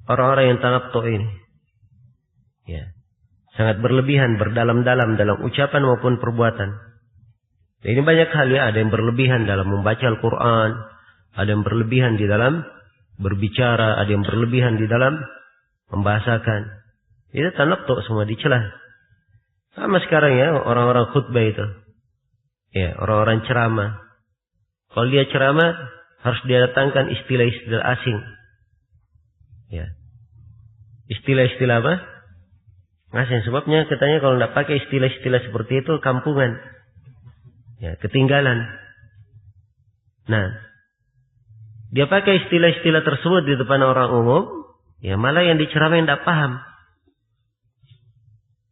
orang-orang yang tanattu' ini. Ya. Sangat berlebihan, berdalam-dalam dalam ucapan maupun perbuatan. Dan ini banyak hal ya, ada yang berlebihan dalam membaca Al-Quran, ada yang berlebihan di dalam berbicara, ada yang berlebihan di dalam membahasakan. Itu tanattu' semua dicela. Sama sekarang ya, orang-orang khutbah itu. Ya, orang-orang ceramah. Kalau dia ceramah, harus dia datangkan istilah-istilah asing. Ya. Istilah-istilah apa? Asing. Sebabnya katanya kalau tidak pakai istilah-istilah seperti itu, kampungan. Ya, ketinggalan. Nah, dia pakai istilah-istilah tersebut di depan orang umum, ya malah yang diceramai tidak paham.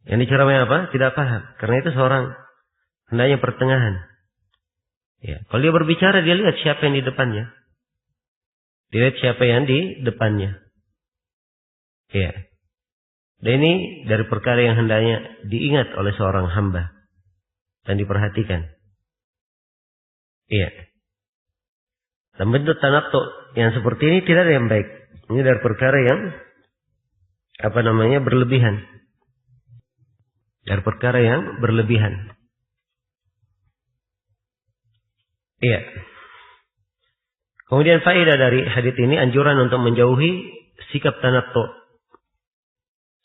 Yang diceramai apa? Tidak paham. Karena itu seorang hendaknya pertengahan. Ya, kalau dia berbicara, dia lihat siapa yang di depannya. Dia lihat siapa yang di depannya. Ya. Dan ini dari perkara yang hendaknya diingat oleh seorang hamba dan diperhatikan. Iya. Dan bentuk tanattu' yang seperti ini tidak ada yang baik. Ini dari perkara yang berlebihan. Dari perkara yang berlebihan. Iya. Kemudian faedah dari hadits ini, anjuran untuk menjauhi sikap tanattu'.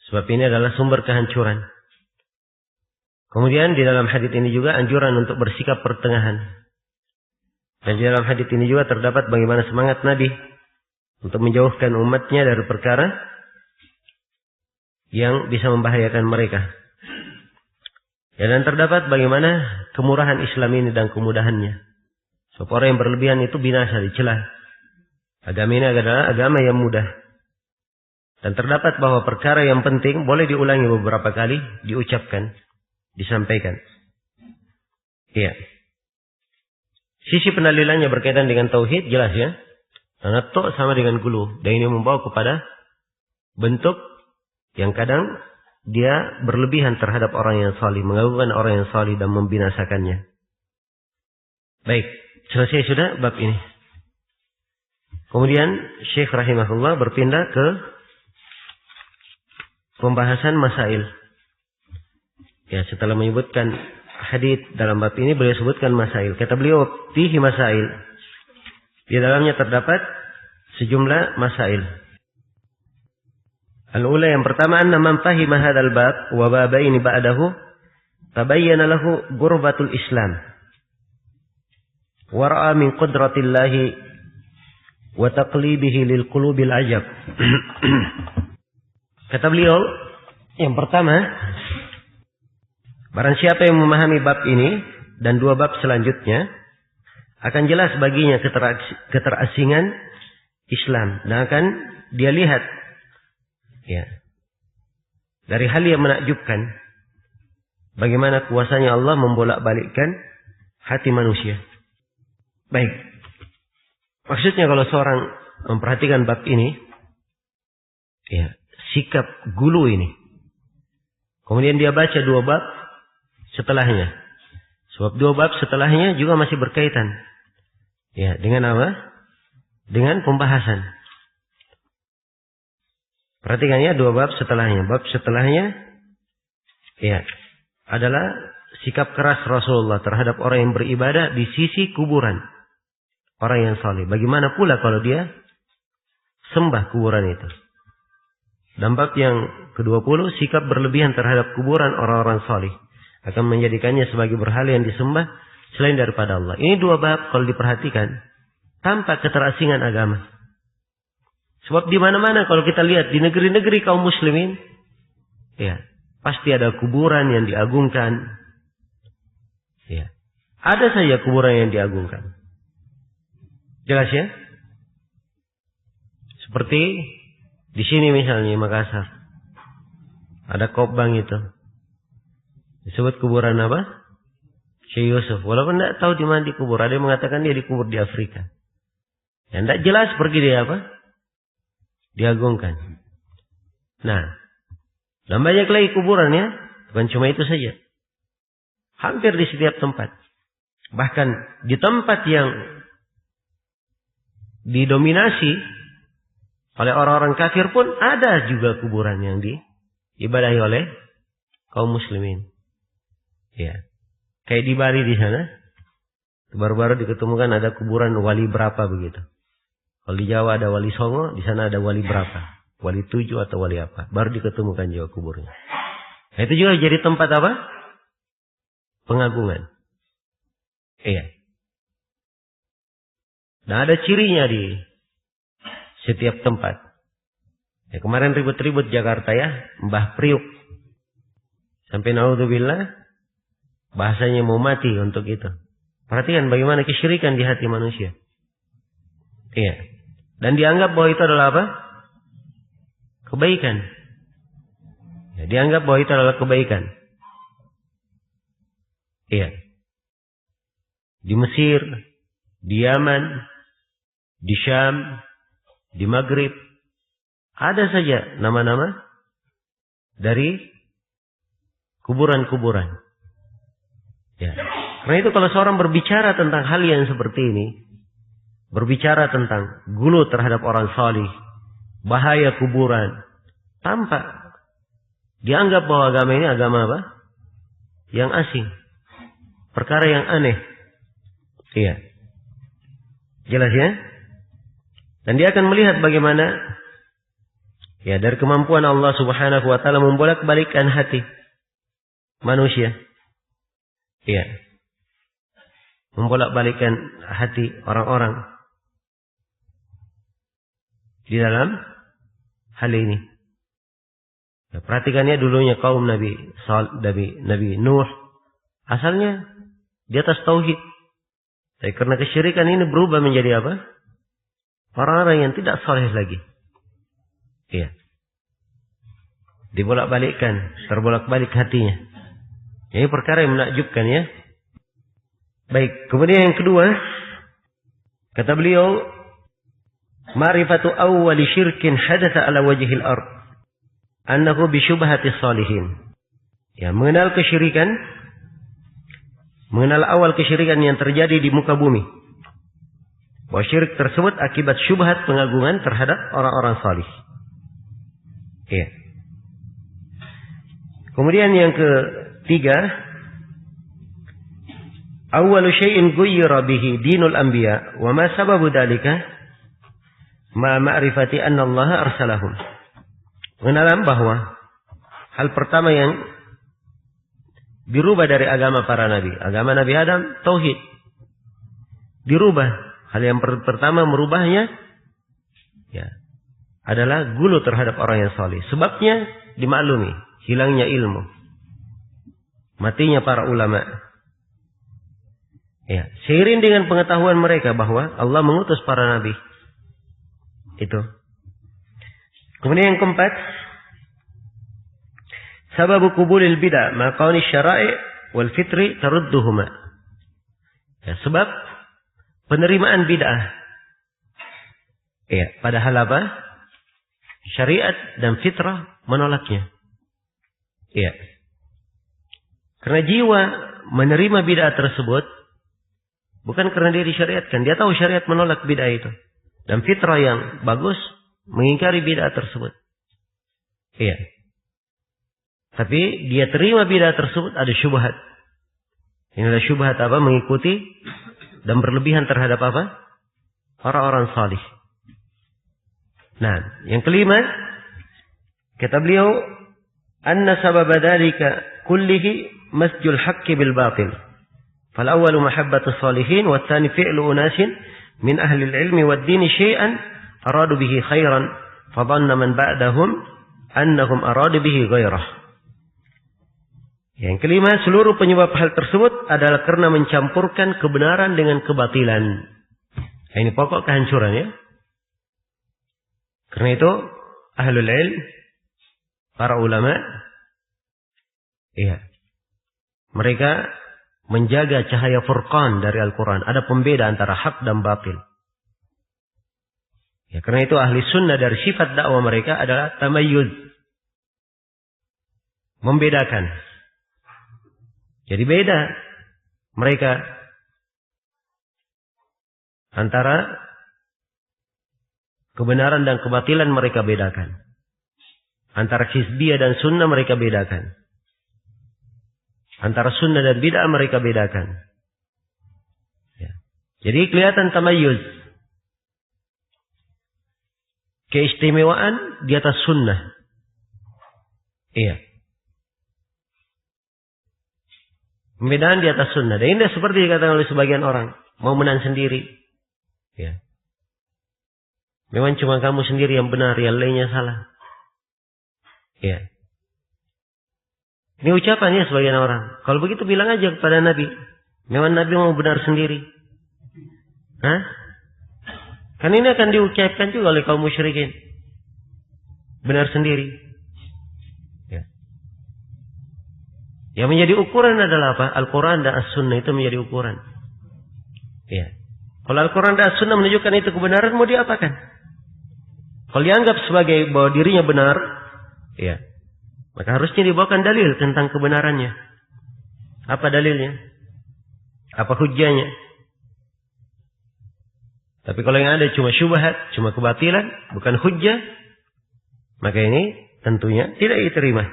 Sebab ini adalah sumber kehancuran. Kemudian di dalam hadits ini juga anjuran untuk bersikap pertengahan. Dan di dalam hadits ini juga terdapat bagaimana semangat Nabi untuk menjauhkan umatnya dari perkara yang bisa membahayakan mereka. Dan terdapat bagaimana kemurahan Islam ini dan kemudahannya. Sebab orang yang berlebihan itu binasa, dicela. Agama ini adalah agama yang mudah. Dan terdapat bahwa perkara yang penting boleh diulangi beberapa kali, diucapkan, disampaikan. Iya. Sisi pendalilannya berkaitan dengan tauhid jelas ya. Karena tok sama dengan gulu. Dan ini membawa kepada bentuk yang kadang dia berlebihan terhadap orang yang salih, mengagungkan orang yang salih dan membinasakannya. Baik, selesai sudah bab ini. Kemudian Syekh rahimahullah berpindah ke pembahasan masail. Ya, setelah menyebutkan hadits dalam bab ini, beliau sebutkan masail. Kata beliau, fihi masail. Di dalamnya terdapat sejumlah masail. Al-ula yang pertama, anna man fahima hadzal bab wa babaini ba'dahu tabayyana lahu ghurbatul Islam. Wa ra'a min qudratillahi wa taqlibihi lil qulubil ajab. Kata beliau, yang pertama, barang siapa yang memahami bab ini dan dua bab selanjutnya, akan jelas baginya keterasingan Islam. Dan akan dia lihat ya, dari hal yang menakjubkan, bagaimana kuasanya Allah membolak-balikkan hati manusia. Baik. Maksudnya kalau seorang memperhatikan bab ini, ya, sikap gulu ini. Kemudian dia baca dua bab setelahnya. Sebab dua bab setelahnya juga masih berkaitan. Ya, dengan apa? Dengan pembahasan. Perhatikan ya, dua bab setelahnya. Bab setelahnya, ya, adalah sikap keras Rasulullah terhadap orang yang beribadah di sisi kuburan. Orang yang saleh. Bagaimana pula kalau dia sembah kuburan itu. Dan bab yang ke-20, sikap berlebihan terhadap kuburan orang-orang saleh. Akan menjadikannya sebagai berhala yang disembah selain daripada Allah. Ini dua bab kalau diperhatikan, tampak keterasingan agama. Sebab di mana-mana kalau kita lihat di negeri-negeri kaum muslimin, ya, pasti ada kuburan yang diagungkan. Ya. Ada saja kuburan yang diagungkan. Jelas ya? Seperti di sini misalnya Makassar. Ada Kobang itu. Disebut kuburan apa? Syekh Yusuf. Walaupun tidak tahu di mana dikubur. Ada yang mengatakan dia dikubur di Afrika. Yang tidak jelas pergi dia apa? Diagungkan. Nah, dan banyak lagi kuburannya. Bukan cuma itu saja. Hampir di setiap tempat. Bahkan di tempat yang didominasi oleh orang-orang kafir pun ada juga kuburan yang diibadahi oleh kaum muslimin. Ya. Kayak di Bali di sana. Baru-baru diketemukan ada kuburan wali berapa begitu. Kalau di Jawa ada wali Songo, di sana ada wali berapa. Wali 7 atau wali apa. Baru diketemukan juga kuburnya. Nah, itu juga jadi tempat apa? Pengagungan. Iya. Nah, ada cirinya di setiap tempat. Ya, kemarin ribut-ribut Jakarta ya. Mbah Priuk. Sampai naudzubillah. Bahasanya mau mati untuk itu. Perhatikan bagaimana kesyirikan di hati manusia. Iya. Dan dianggap bahwa itu adalah apa? Kebaikan. Ya, dianggap bahwa itu adalah kebaikan. Iya. Di Mesir, di Yaman, di Syam, di Maghrib, ada saja nama-nama dari kuburan-kuburan. Ya. Karena itu kalau seorang berbicara tentang hal yang seperti ini, berbicara tentang gulu terhadap orang salih, bahaya kuburan, tampak dianggap bahwa agama ini agama apa? Yang asing. Perkara yang aneh. Iya. Jelas ya? Dan dia akan melihat bagaimana ya dari kemampuan Allah Subhanahu wa taala membolak-balikkan hati manusia. Iya. Membolak-balikkan hati orang-orang di dalam hal ini. Ya, perhatikannya dulunya kaum Nabi Nuh asalnya di atas tauhid. Tapi karena kesyirikan ini berubah menjadi apa? orang-orang yang tidak saleh lagi. Iya. Dibolak-balikkan, terbolak-balik hatinya. Ini perkara yang menakjubkan ya. Baik, kemudian yang kedua, kata beliau, ma'rifatu awwali syirkin hadatsa ala wajhil ard, annahu bi syubhati salihin. Ya, mengenal kesyirikan, mengenal awal kesyirikan yang terjadi di muka bumi. Bahwa syirik tersebut akibat syubhat pengagungan terhadap orang-orang salih. Ya. Kemudian yang ketiga, awwalu syai'in ghayyara bihi dinul anbiya wa ma sababu dzalika ma ma'rifati anna Allah arsalahum. Mengenal bahwa hal pertama yang dirubah dari agama para nabi, agama Nabi Adam, tauhid. Dirubah. Hal yang pertama merubahnya ya adalah gulu terhadap orang yang saleh. Sebabnya dimaklumi, hilangnya ilmu. Matinya para ulama. Ya, seiring dengan pengetahuan mereka bahwa Allah mengutus para nabi. Itu. Kemudian yang keempat, sababu qubulil bid'ah ma kauni syara'i wal fitri tarudduhuma. Ya, sebab penerimaan bid'ah. Ya, padahal apa? Syariat dan fitrah menolaknya. Ya. Karena jiwa menerima bid'ah tersebut bukan karena dia disyariatkan. Dia tahu syariat menolak bid'ah itu. Dan fitrah yang bagus mengingkari bid'ah tersebut. Iya. Tapi dia terima bid'ah tersebut ada syubhat. Ini adalah syubhat apa? Mengikuti dan berlebihan terhadap apa? Orang-orang salih. Nah, yang kelima, kata beliau, anna sababa dzalika kullihi masjul haqqi bil batil. Fal awwalu mahabbatu salihin wa tsani fi'lu unasin min ahli al-ilmi wad din syai'an aradu bihi khairan fa dhanna man ba'dahum annahum aradu bihi ghairah. Yang kelima, seluruh penyebab hal tersebut adalah karena mencampurkan kebenaran dengan kebatilan. Ini pokok kehancuran ya. Karena itu ahlul ilm, para ulama, iya, mereka menjaga cahaya furqan dari Al-Quran. Ada pembeda antara hak dan batil. Ya, karena itu ahli sunnah dari sifat dakwah mereka adalah tamayyuz. Membedakan. Jadi beda mereka antara kebenaran dan kebatilan mereka bedakan. Antara hizbiyah dan sunnah mereka bedakan. Antara sunnah dan bid'ah mereka bedakan. Ya. Jadi kelihatan tamayyuz. Keistimewaan di atas sunnah. Iya. Pembedaan di atas sunnah. Dan ini seperti dikatakan oleh sebagian orang. Mau menang sendiri. Ya. Memang cuma kamu sendiri yang benar. Yang lainnya salah. Ya. Ini ucapannya sebagian orang. Kalau begitu bilang aja kepada Nabi. Memang Nabi mau benar sendiri. Hah? Kan ini akan diucapkan juga oleh kaum musyrikin. Benar sendiri. Yang menjadi ukuran adalah apa? Al-Quran dan As-Sunnah itu menjadi ukuran. Ya. Kalau Al-Quran dan As-Sunnah menunjukkan itu kebenaran, mau diapakan? Kalau dianggap sebagai bahwa dirinya benar, ya, maka harusnya dibawakan dalil tentang kebenarannya. Apa dalilnya? Apa hujjahnya? Tapi kalau yang ada cuma syubhat, cuma kebatilan, bukan hujjah, maka ini tentunya tidak diterima.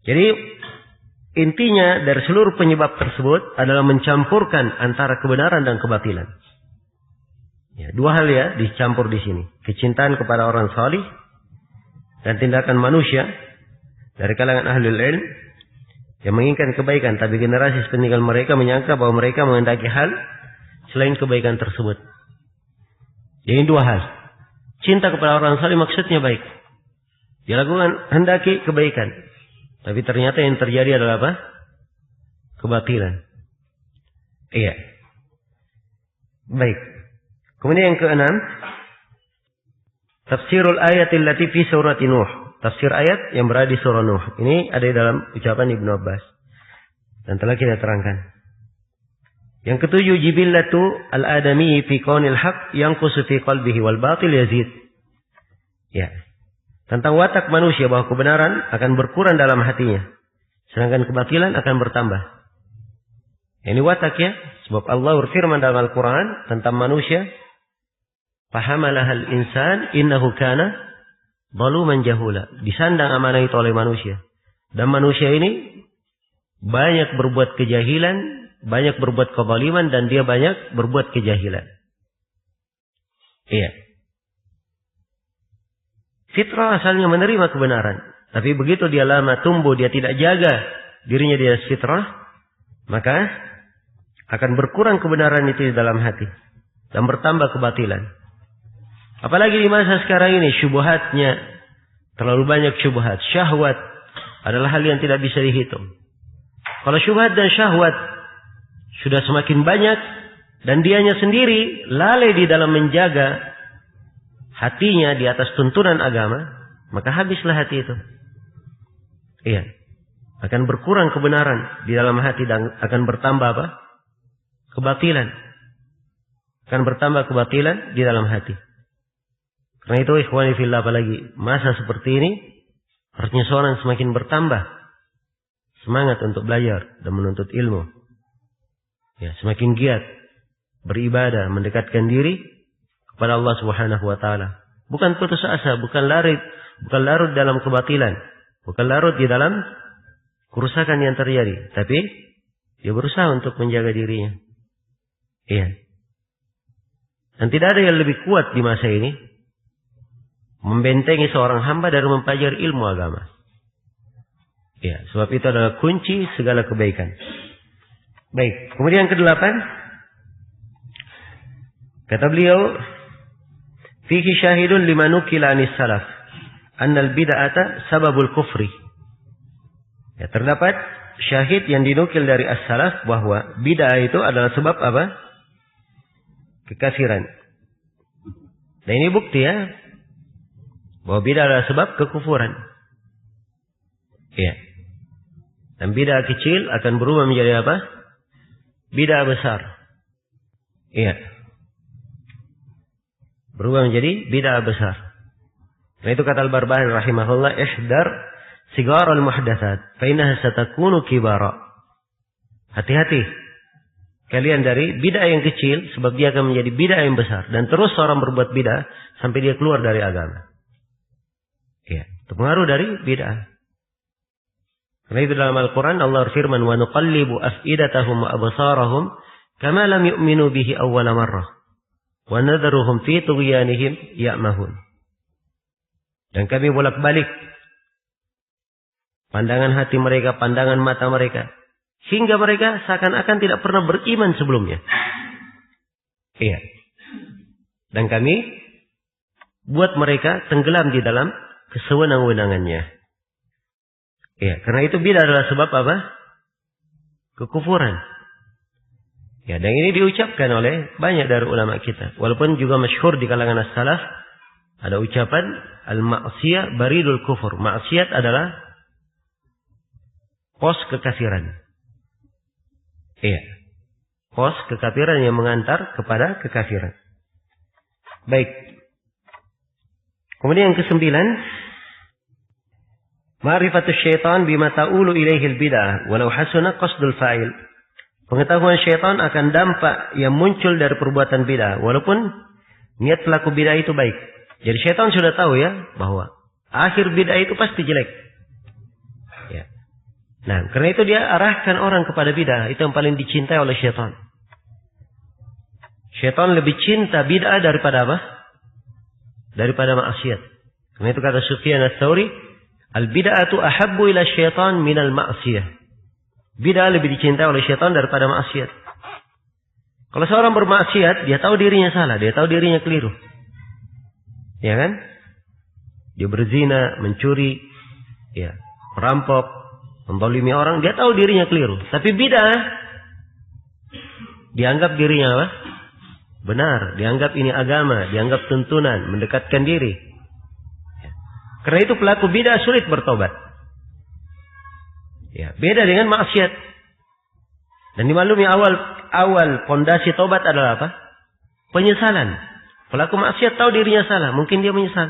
Jadi intinya dari seluruh penyebab tersebut adalah mencampurkan antara kebenaran dan kebatilan. Ya, dua hal ya dicampur di sini. Kecintaan kepada orang salih dan tindakan manusia dari kalangan ahlul ilm yang menginginkan kebaikan, tapi generasi sepeninggal mereka menyangka bahwa mereka menghendaki hal selain kebaikan tersebut. Jadi dua hal. Cinta kepada orang salih maksudnya baik. Dia lakukan hendaki kebaikan. Tapi ternyata yang terjadi adalah apa? Kebatilan. Iya. Baik. Kemudian yang keenam, tafsirul ayatil lati fi surati Nuh. Tafsir ayat yang berada di surah Nuh. Ini ada di dalam ucapan Ibnu Abbas. Dan telah kita terangkan. Yang ketujuh, jibillatu al-adami fi kaunil haq yanqusu fi qalbihi wal batil yazid. Ya. Tentang watak manusia bahwa kebenaran akan berkurang dalam hatinya. Sedangkan kebatilan akan bertambah. Ini watak ya. Sebab Allah berfirman dalam Al-Quran tentang manusia. Fahamalahal insan innahu kana zaluman jahula. Disandang amanah itu oleh manusia. Dan manusia ini banyak berbuat kejahilan, banyak berbuat kezaliman, dan dia banyak berbuat kejahilan. Iya. Fitrah asalnya menerima kebenaran. Tapi begitu dia lama tumbuh, dia tidak jaga dirinya di atas fitrah, maka akan berkurang kebenaran itu di dalam hati. Dan bertambah kebatilan. Apalagi di masa sekarang ini, syubhatnya terlalu banyak syubhat. Syahwat adalah hal yang tidak bisa dihitung. Kalau syubhat dan syahwat sudah semakin banyak, dan dianya sendiri lalai di dalam menjaga hatinya di atas tuntunan agama, maka habislah hati itu. Iya. Akan berkurang kebenaran di dalam hati dan akan bertambah apa? Kebatilan. Akan bertambah kebatilan di dalam hati. Karena itu ikhwani fillah, apalagi masa seperti ini, harusnya seorang semakin bertambah semangat untuk belajar dan menuntut ilmu. Ya, semakin giat beribadah, mendekatkan diri kepada Allah Subhanahu wa taala. Bukan putus asa, bukan larut dalam kebatilan, bukan larut di dalam kerusakan yang terjadi, tapi dia berusaha untuk menjaga dirinya. Iya. Dan tidak ada yang lebih kuat di masa ini membentengi seorang hamba dari mempelajari ilmu agama. Ya, sebab itu adalah kunci segala kebaikan. Baik, kemudian yang ke-8, kata beliau, fihi syahidun lima nukila anis salaf, annal bid'ata sababul kufri. Ya, terdapat syahid yang dinukil dari as-salaf bahwa bid'ah itu adalah sebab apa? Kekafiran. Dan ini bukti ya, bahwa bid'ah adalah sebab kekufuran. Ya. Dan bid'ah kecil akan berubah menjadi apa? Bid'ah besar. Iya. Berubah menjadi bid'ah besar. Nah itu kata Al-Barbahari rahimahullah, ihdar sigar al-muhdatsat, fa innaha satakunu kibara. Hati-hati kalian dari bid'ah yang kecil, sebab dia akan menjadi bid'ah yang besar. Dan terus seorang berbuat bid'ah sampai dia keluar dari agama. Iya, terpengaruh dari bid'ah. Karena itu dalam Al-Quran Allah berfirman, wa nuqallibu af'idatahum wa absarahum kama lam yu'minu bihi awwala marrah wa nadharuhum fi tughyanihim ya'mahun. Dan kami bolak-balik pandangan hati mereka, pandangan mata mereka, hingga mereka seakan-akan tidak pernah beriman sebelumnya. Iya. Dan kami buat mereka tenggelam di dalam kesewenang-wenangannya. Ya, karena itu bid'ah adalah sebab apa? Kekufuran. Ya, dan ini diucapkan oleh banyak dari ulama kita. Walaupun juga masyhur di kalangan as-salaf, ada ucapan al-ma'siyah baridul kufur. Maksiat adalah pos kekafiran. Iya. Pos kekafiran yang mengantar kepada kekafiran. Baik. Kemudian yang ke-9, ma'rifatus syaitan bima ta'ulu ilaihil bid'ah walau hasuna qasdul fa'il. Pengetahuan syaitan akan dampak yang muncul dari perbuatan bid'ah walaupun niat pelaku bid'ah itu baik. Jadi syaitan sudah tahu ya bahwa akhir bid'ah itu pasti jelek. Ya. Nah, karena itu dia arahkan orang kepada bid'ah, itu yang paling dicintai oleh syaitan. Syaitan lebih cinta bid'ah daripada apa? Daripada maksiat. Karena itu kata Sufyan ats-Tsauri, al-bid'atu ahabbu ila syaitan minal ma'siyah. Bid'ah lebih dicintai oleh syaitan daripada maksiat. Kalau seorang bermaksiat, dia tahu dirinya salah, dia tahu dirinya keliru. Ya kan? Dia berzina, mencuri, ya, merampok, menzalimi orang, dia tahu dirinya keliru. Tapi bid'ah dianggap dirinya apa? benar, dianggap ini agama, dianggap tuntunan, mendekatkan diri. Karena itu pelaku bid'ah sulit bertobat. Ya, beda dengan maksiat. Dan dimaklumi awal fondasi tobat adalah apa? Penyesalan. Pelaku maksiat tahu dirinya salah, mungkin dia menyesal.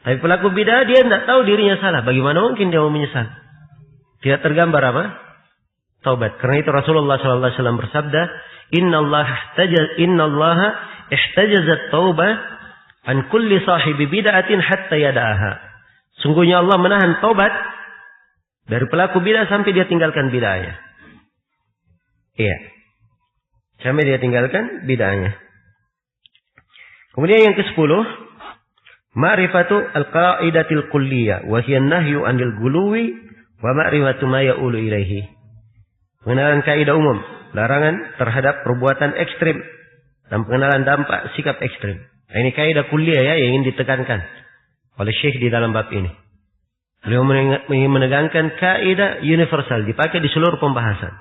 Tapi pelaku bid'ah dia tidak tahu dirinya salah, bagaimana mungkin dia mau menyesal? Tidak tergambar apa? Taubat. Karena itu Rasulullah SAW bersabda, Inna Allah ihtajazat taubah an kulli sahibi bid'atin hatta yada'aha. Sungguhnya Allah menahan taubat dari pelaku bid'ah sampai dia tinggalkan bid'ahnya. Iya. Sampai dia tinggalkan bid'ahnya. Kemudian yang ke-10, ma'rifatu al-qa'idatil kulliyah wa hiya an-nahyu 'anil guluwi wa ma'rifatu ma ya'ulu ilaihi. Pengenalan kaidah umum, larangan terhadap perbuatan ekstrim dan pengenalan dampak sikap ekstrim. Nah, ini kaidah kulliyah ya yang ingin ditekankan oleh Syekh di dalam bab ini. Beliau ingin menekankan kaidah universal dipakai di seluruh pembahasan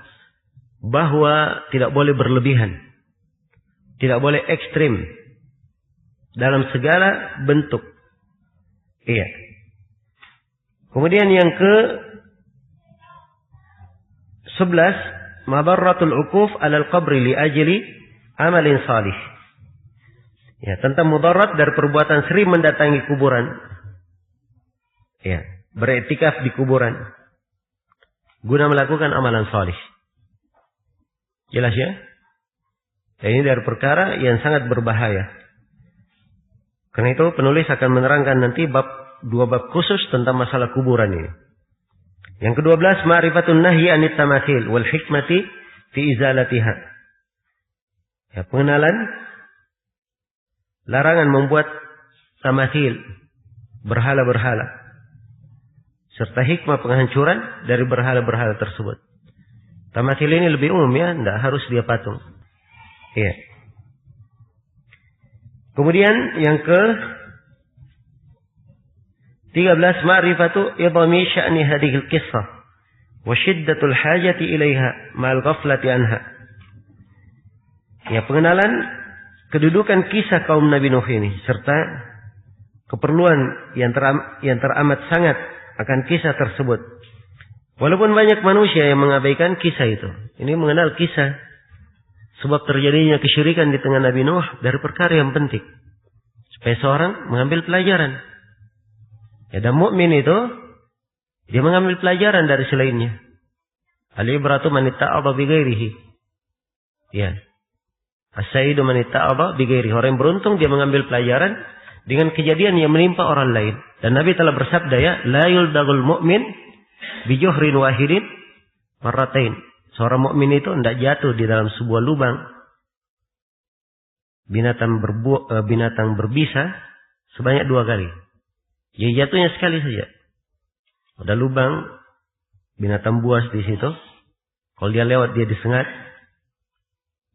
bahwa tidak boleh berlebihan, tidak boleh ekstrim dalam segala bentuk. Iya. Kemudian yang ke-11, madarratul uquf 'alal qabri li ajli amalin salih. Ya, tentang mudarat dari perbuatan sering mendatangi kuburan. Ya, beriktikaf di kuburan guna melakukan amalan salih. Jelas ya? Dan ini dari perkara yang sangat berbahaya. Karena itu penulis akan menerangkan nanti dua bab khusus tentang masalah kuburan ini. Yang ke-12, ma'rifatun nahyi anit tamathil wal hikmati fi izalatiha. Ya, pengenalan larangan membuat tamathil, berhala-berhala, serta hikmah penghancuran dari berhala-berhala tersebut. Tamathil ini lebih umum ya, tidak harus dia patung. Iya. Kemudian yang ke-13, ma'rifatu idhami sya'ni hadhil qissah wa syiddatul hajati ilaiha ma'al ghaflati anha. Ya, pengenalan kedudukan kisah kaum Nabi Nuh ini serta keperluan yang teramat sangat akan kisah tersebut. Walaupun banyak manusia yang mengabaikan kisah itu. Ini mengenal kisah sebab terjadinya kesyirikan di tengah Nabi Nuh dari perkara yang penting. Supaya seorang mengambil pelajaran. Ya, dan mukmin itu dia mengambil pelajaran dari selainnya. Al-ibratu man itta'adha bi ghairihi. Ya. As-saidu man itta'adha bi ghairihi. Orang yang beruntung dia mengambil pelajaran dengan kejadian yang menimpa orang lain. Dan Nabi telah bersabda ya, la yuldagul mu'min bi juhrin wahidin marratain. Seorang mukmin itu tidak jatuh di dalam sebuah lubang binatang berbisa sebanyak 2 kali. Ya, jatuhnya sekali saja. Ada lubang binatang buas di situ. Kalau dia lewat dia disengat,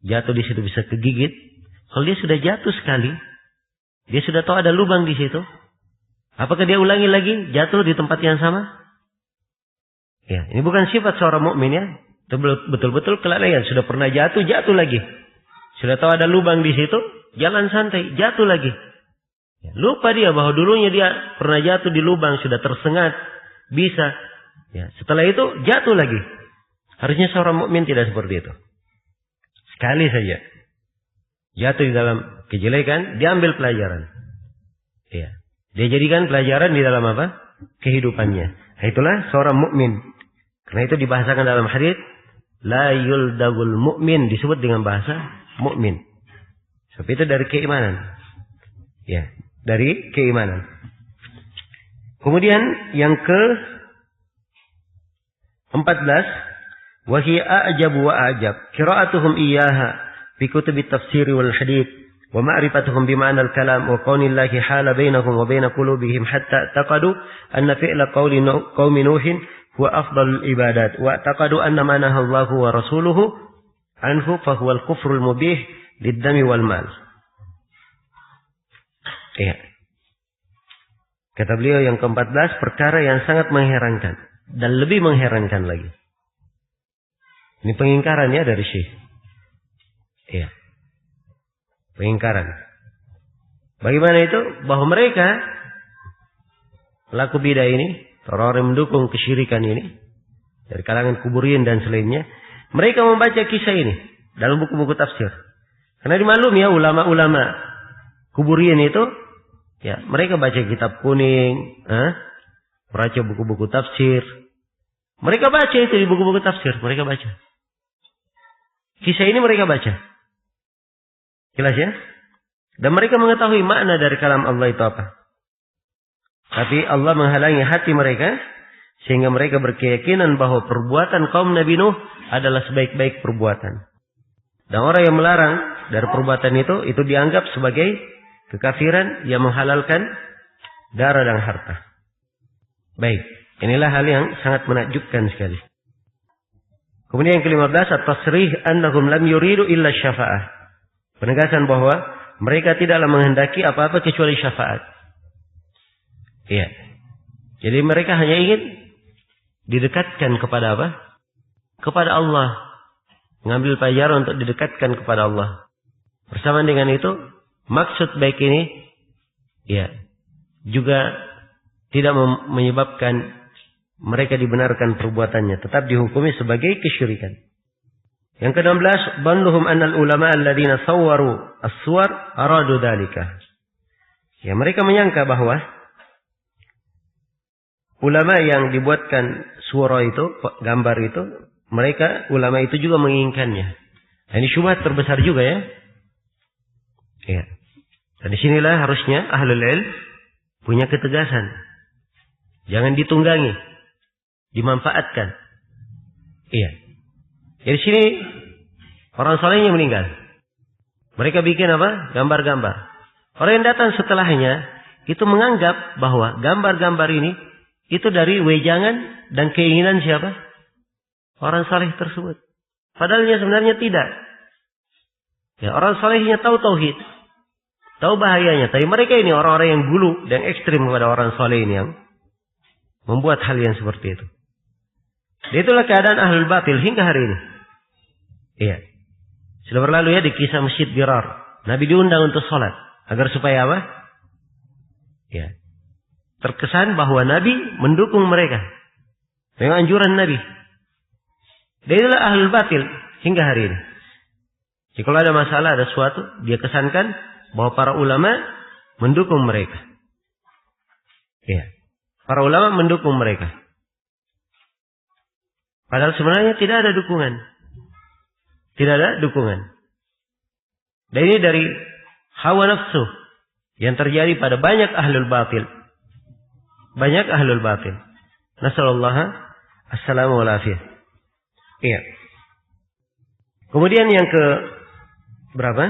jatuh di situ bisa kegigit. Kalau dia sudah jatuh sekali, dia sudah tahu ada lubang di situ. Apakah dia ulangi lagi jatuh di tempat yang sama? Ya, ini bukan sifat seorang mukmin ya. Itu betul-betul kelalaian. Sudah pernah jatuh lagi. Sudah tahu ada lubang di situ, jalan santai, jatuh lagi. Ya, lupa dia bahwa dulunya dia pernah jatuh di lubang, sudah tersengat, bisa. Ya, setelah itu jatuh lagi. Harusnya seorang mukmin tidak seperti itu. Sekali saja jatuh di dalam kejelekan, dia ambil pelajaran. Ya, dia jadikan pelajaran di dalam apa? Kehidupannya. Nah, itulah seorang mukmin. Karena itu dibahasakan dalam hadis la yuldagul mu'min, disebut dengan bahasa mukmin. Sebab itu dari keimanan. Ya, dari keimanan. Kemudian yang ke-14, wa hiya a'jabu wa a'jab qira'atuhum iyyaha fi kutubit tafsir wal hadits wa ma'rifatuhum bi ma'na al-kalam wa qawlillahi hala bainahum wa bain qulubihim hatta taqadu anna fi'la qaumi nuhin huwa afdalul ibadat wa taqadu anna ma nahallahu wa rasuluhu anhu fa huwa al-kufrul mubih lid-dami wal mal. Iya. Kata beliau yang ke-14, perkara yang sangat mengherankan dan lebih mengherankan lagi. Ini pengingkarannya dari Syekh. Iya. Pengingkaran. Bagaimana itu? Bahwa mereka pelaku bidah ini, orang yang mendukung kesyirikan ini dari kalangan kuburin dan selainnya, mereka membaca kisah ini dalam buku-buku tafsir. Karena dimaklum ya ulama-ulama kuburin itu, ya mereka baca kitab kuning, baca buku-buku tafsir. Mereka baca itu di buku-buku tafsir, mereka baca. Kisah ini mereka baca. Jelas ya? Dan mereka mengetahui makna dari kalam Allah itu apa. Tapi Allah menghalangi hati mereka sehingga mereka berkeyakinan bahwa perbuatan kaum Nabi Nuh adalah sebaik-baik perbuatan. Dan orang yang melarang dari perbuatan itu dianggap sebagai kekafiran yang menghalalkan darah dan harta. Baik, inilah hal yang sangat menakjubkan sekali. Kemudian yang ke-15, at-tasrih annahum lam yuridu illa syafa'ah. Penegasan bahwa mereka tidaklah menghendaki apa-apa kecuali syafaat. Iya. Jadi mereka hanya ingin didekatkan kepada apa? Kepada Allah. Mengambil pelajaran untuk didekatkan kepada Allah. Bersama dengan itu, maksud baik ini ya juga tidak menyebabkan mereka dibenarkan perbuatannya, tetap dihukumi sebagai kesyirikan. Yang ke-16, banduhum annal ulama alladziina sawwaru as-suwar aradu dzalika. Ya, mereka menyangka bahwa ulama yang dibuatkan suara itu, gambar itu, mereka ulama itu juga menginginkannya. Nah, ini syubhat terbesar juga ya. Ya. Dan disinilah harusnya ahlul ilm punya ketegasan. Jangan ditunggangi, dimanfaatkan. Iya. Jadi sini orang salehnya meninggal. Mereka bikin apa? Gambar-gambar. Orang yang datang setelahnya itu menganggap bahwa gambar-gambar ini itu dari wejangan dan keinginan siapa? Orang saleh tersebut. Padahal sebenarnya tidak. Ya, orang salehnya tahu tauhid, tahu bahayanya. Tapi mereka ini orang-orang yang gulu dan ekstrim kepada orang saleh ini yang membuat hal yang seperti itu. Dan itulah keadaan ahlul batil hingga hari ini. Iya. Sudah berlalu ya di kisah Masjid Dirar. Nabi diundang untuk sholat. Agar supaya apa? Ya. Terkesan bahwa Nabi mendukung mereka. Dengan anjuran Nabi. Dan itulah ahlul batil hingga hari ini. Jadi kalau ada masalah, ada sesuatu, dia kesankan bahwa para ulama mendukung mereka. Iya. Para ulama mendukung mereka. Padahal sebenarnya tidak ada dukungan. Tidak ada dukungan. Dan ini dari hawa nafsu yang terjadi pada banyak ahlul batil. Banyak ahlul batil. Nasallallahu assalamu alaikum. Iya. Kemudian yang ke berapa?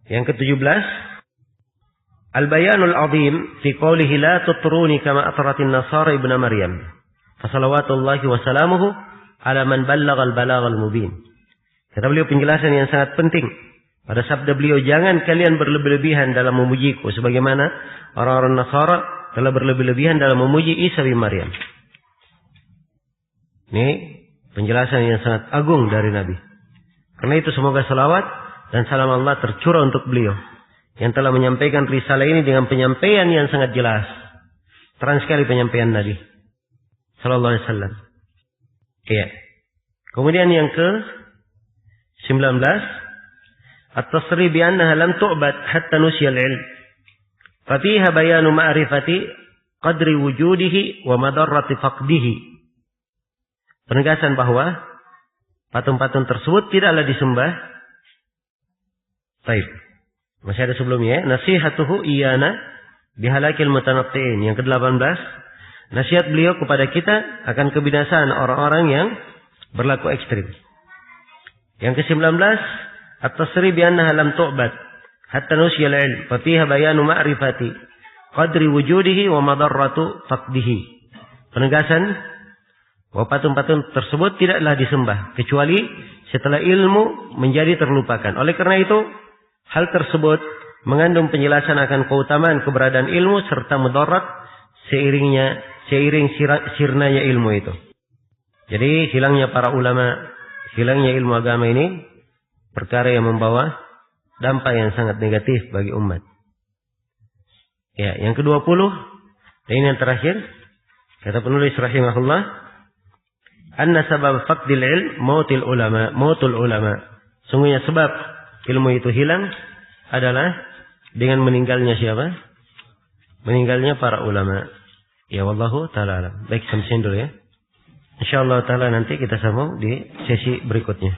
Yang ke-17. Al-bayanul azim fi qawlihi la tutruni kama atratin nasara ibn Maryam. Fasalawatullahi wa salamuhu ala man ballagal balagal mubin. Kata beliau penjelasan yang sangat penting pada sabda beliau, jangan kalian berlebih-lebihan dalam memujiku sebagaimana orang-orang Nasara telah berlebih-lebihan dalam memuji Isa bin Maryam. Ini penjelasan yang sangat agung dari Nabi. Karena itu semoga salawat dan salam Allah tercurah untuk beliau yang telah menyampaikan risalah ini dengan penyampaian yang sangat jelas. Terang sekali penyampaian Nabi sallallahu alaihi wasallam. Iya. Kemudian yang ke-19, at-tasrih bi annaha lam tu'bad hatta nusiya al-ilm. Fa fiha bayanu ma'rifati qadri wujudihi wa madarrati faqdihi. Penegasan bahwa patung-patung tersebut tidaklah disembah. Baik. Masih ada sebelumnya, nasihatuhu iyana bihalakil mutanatti'in. Yang ke-18, nasihat beliau kepada kita akan kebinasaan orang-orang yang berlaku ekstrim. Yang ke-19, at-tasrih bi annaha lam tu'bad hatta nusiya al-ilm fa fiha bayanu ma'rifati qadri wujudihi wa madarratu faqdihi. Penegasan bahwa patung-patung tersebut tidaklah disembah kecuali setelah ilmu menjadi terlupakan. Oleh karena itu, hal tersebut mengandung penjelasan akan keutamaan keberadaan ilmu serta mudarat seiring sirnanya ilmu itu. Jadi hilangnya para ulama, hilangnya ilmu agama ini perkara yang membawa dampak yang sangat negatif bagi umat. Ya, yang ke-20, dan ini yang terakhir, kata penulis rahimahullah, anna sabab faqdil ilm mautul ulama. Sungguhnya sebab ilmu itu hilang adalah dengan meninggalnya siapa? Meninggalnya para ulama. Ya wallahu ta'ala alam. Baik, sampai sini dulu ya. Insyaallah ta'ala nanti kita sambung di sesi berikutnya.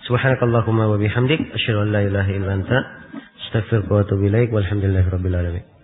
Subhanakallahumma wa bihamdik asyhadu an la ilaha illa anta astaghfiruka wa atubu ilaik walhamdulillahirabbil alamin.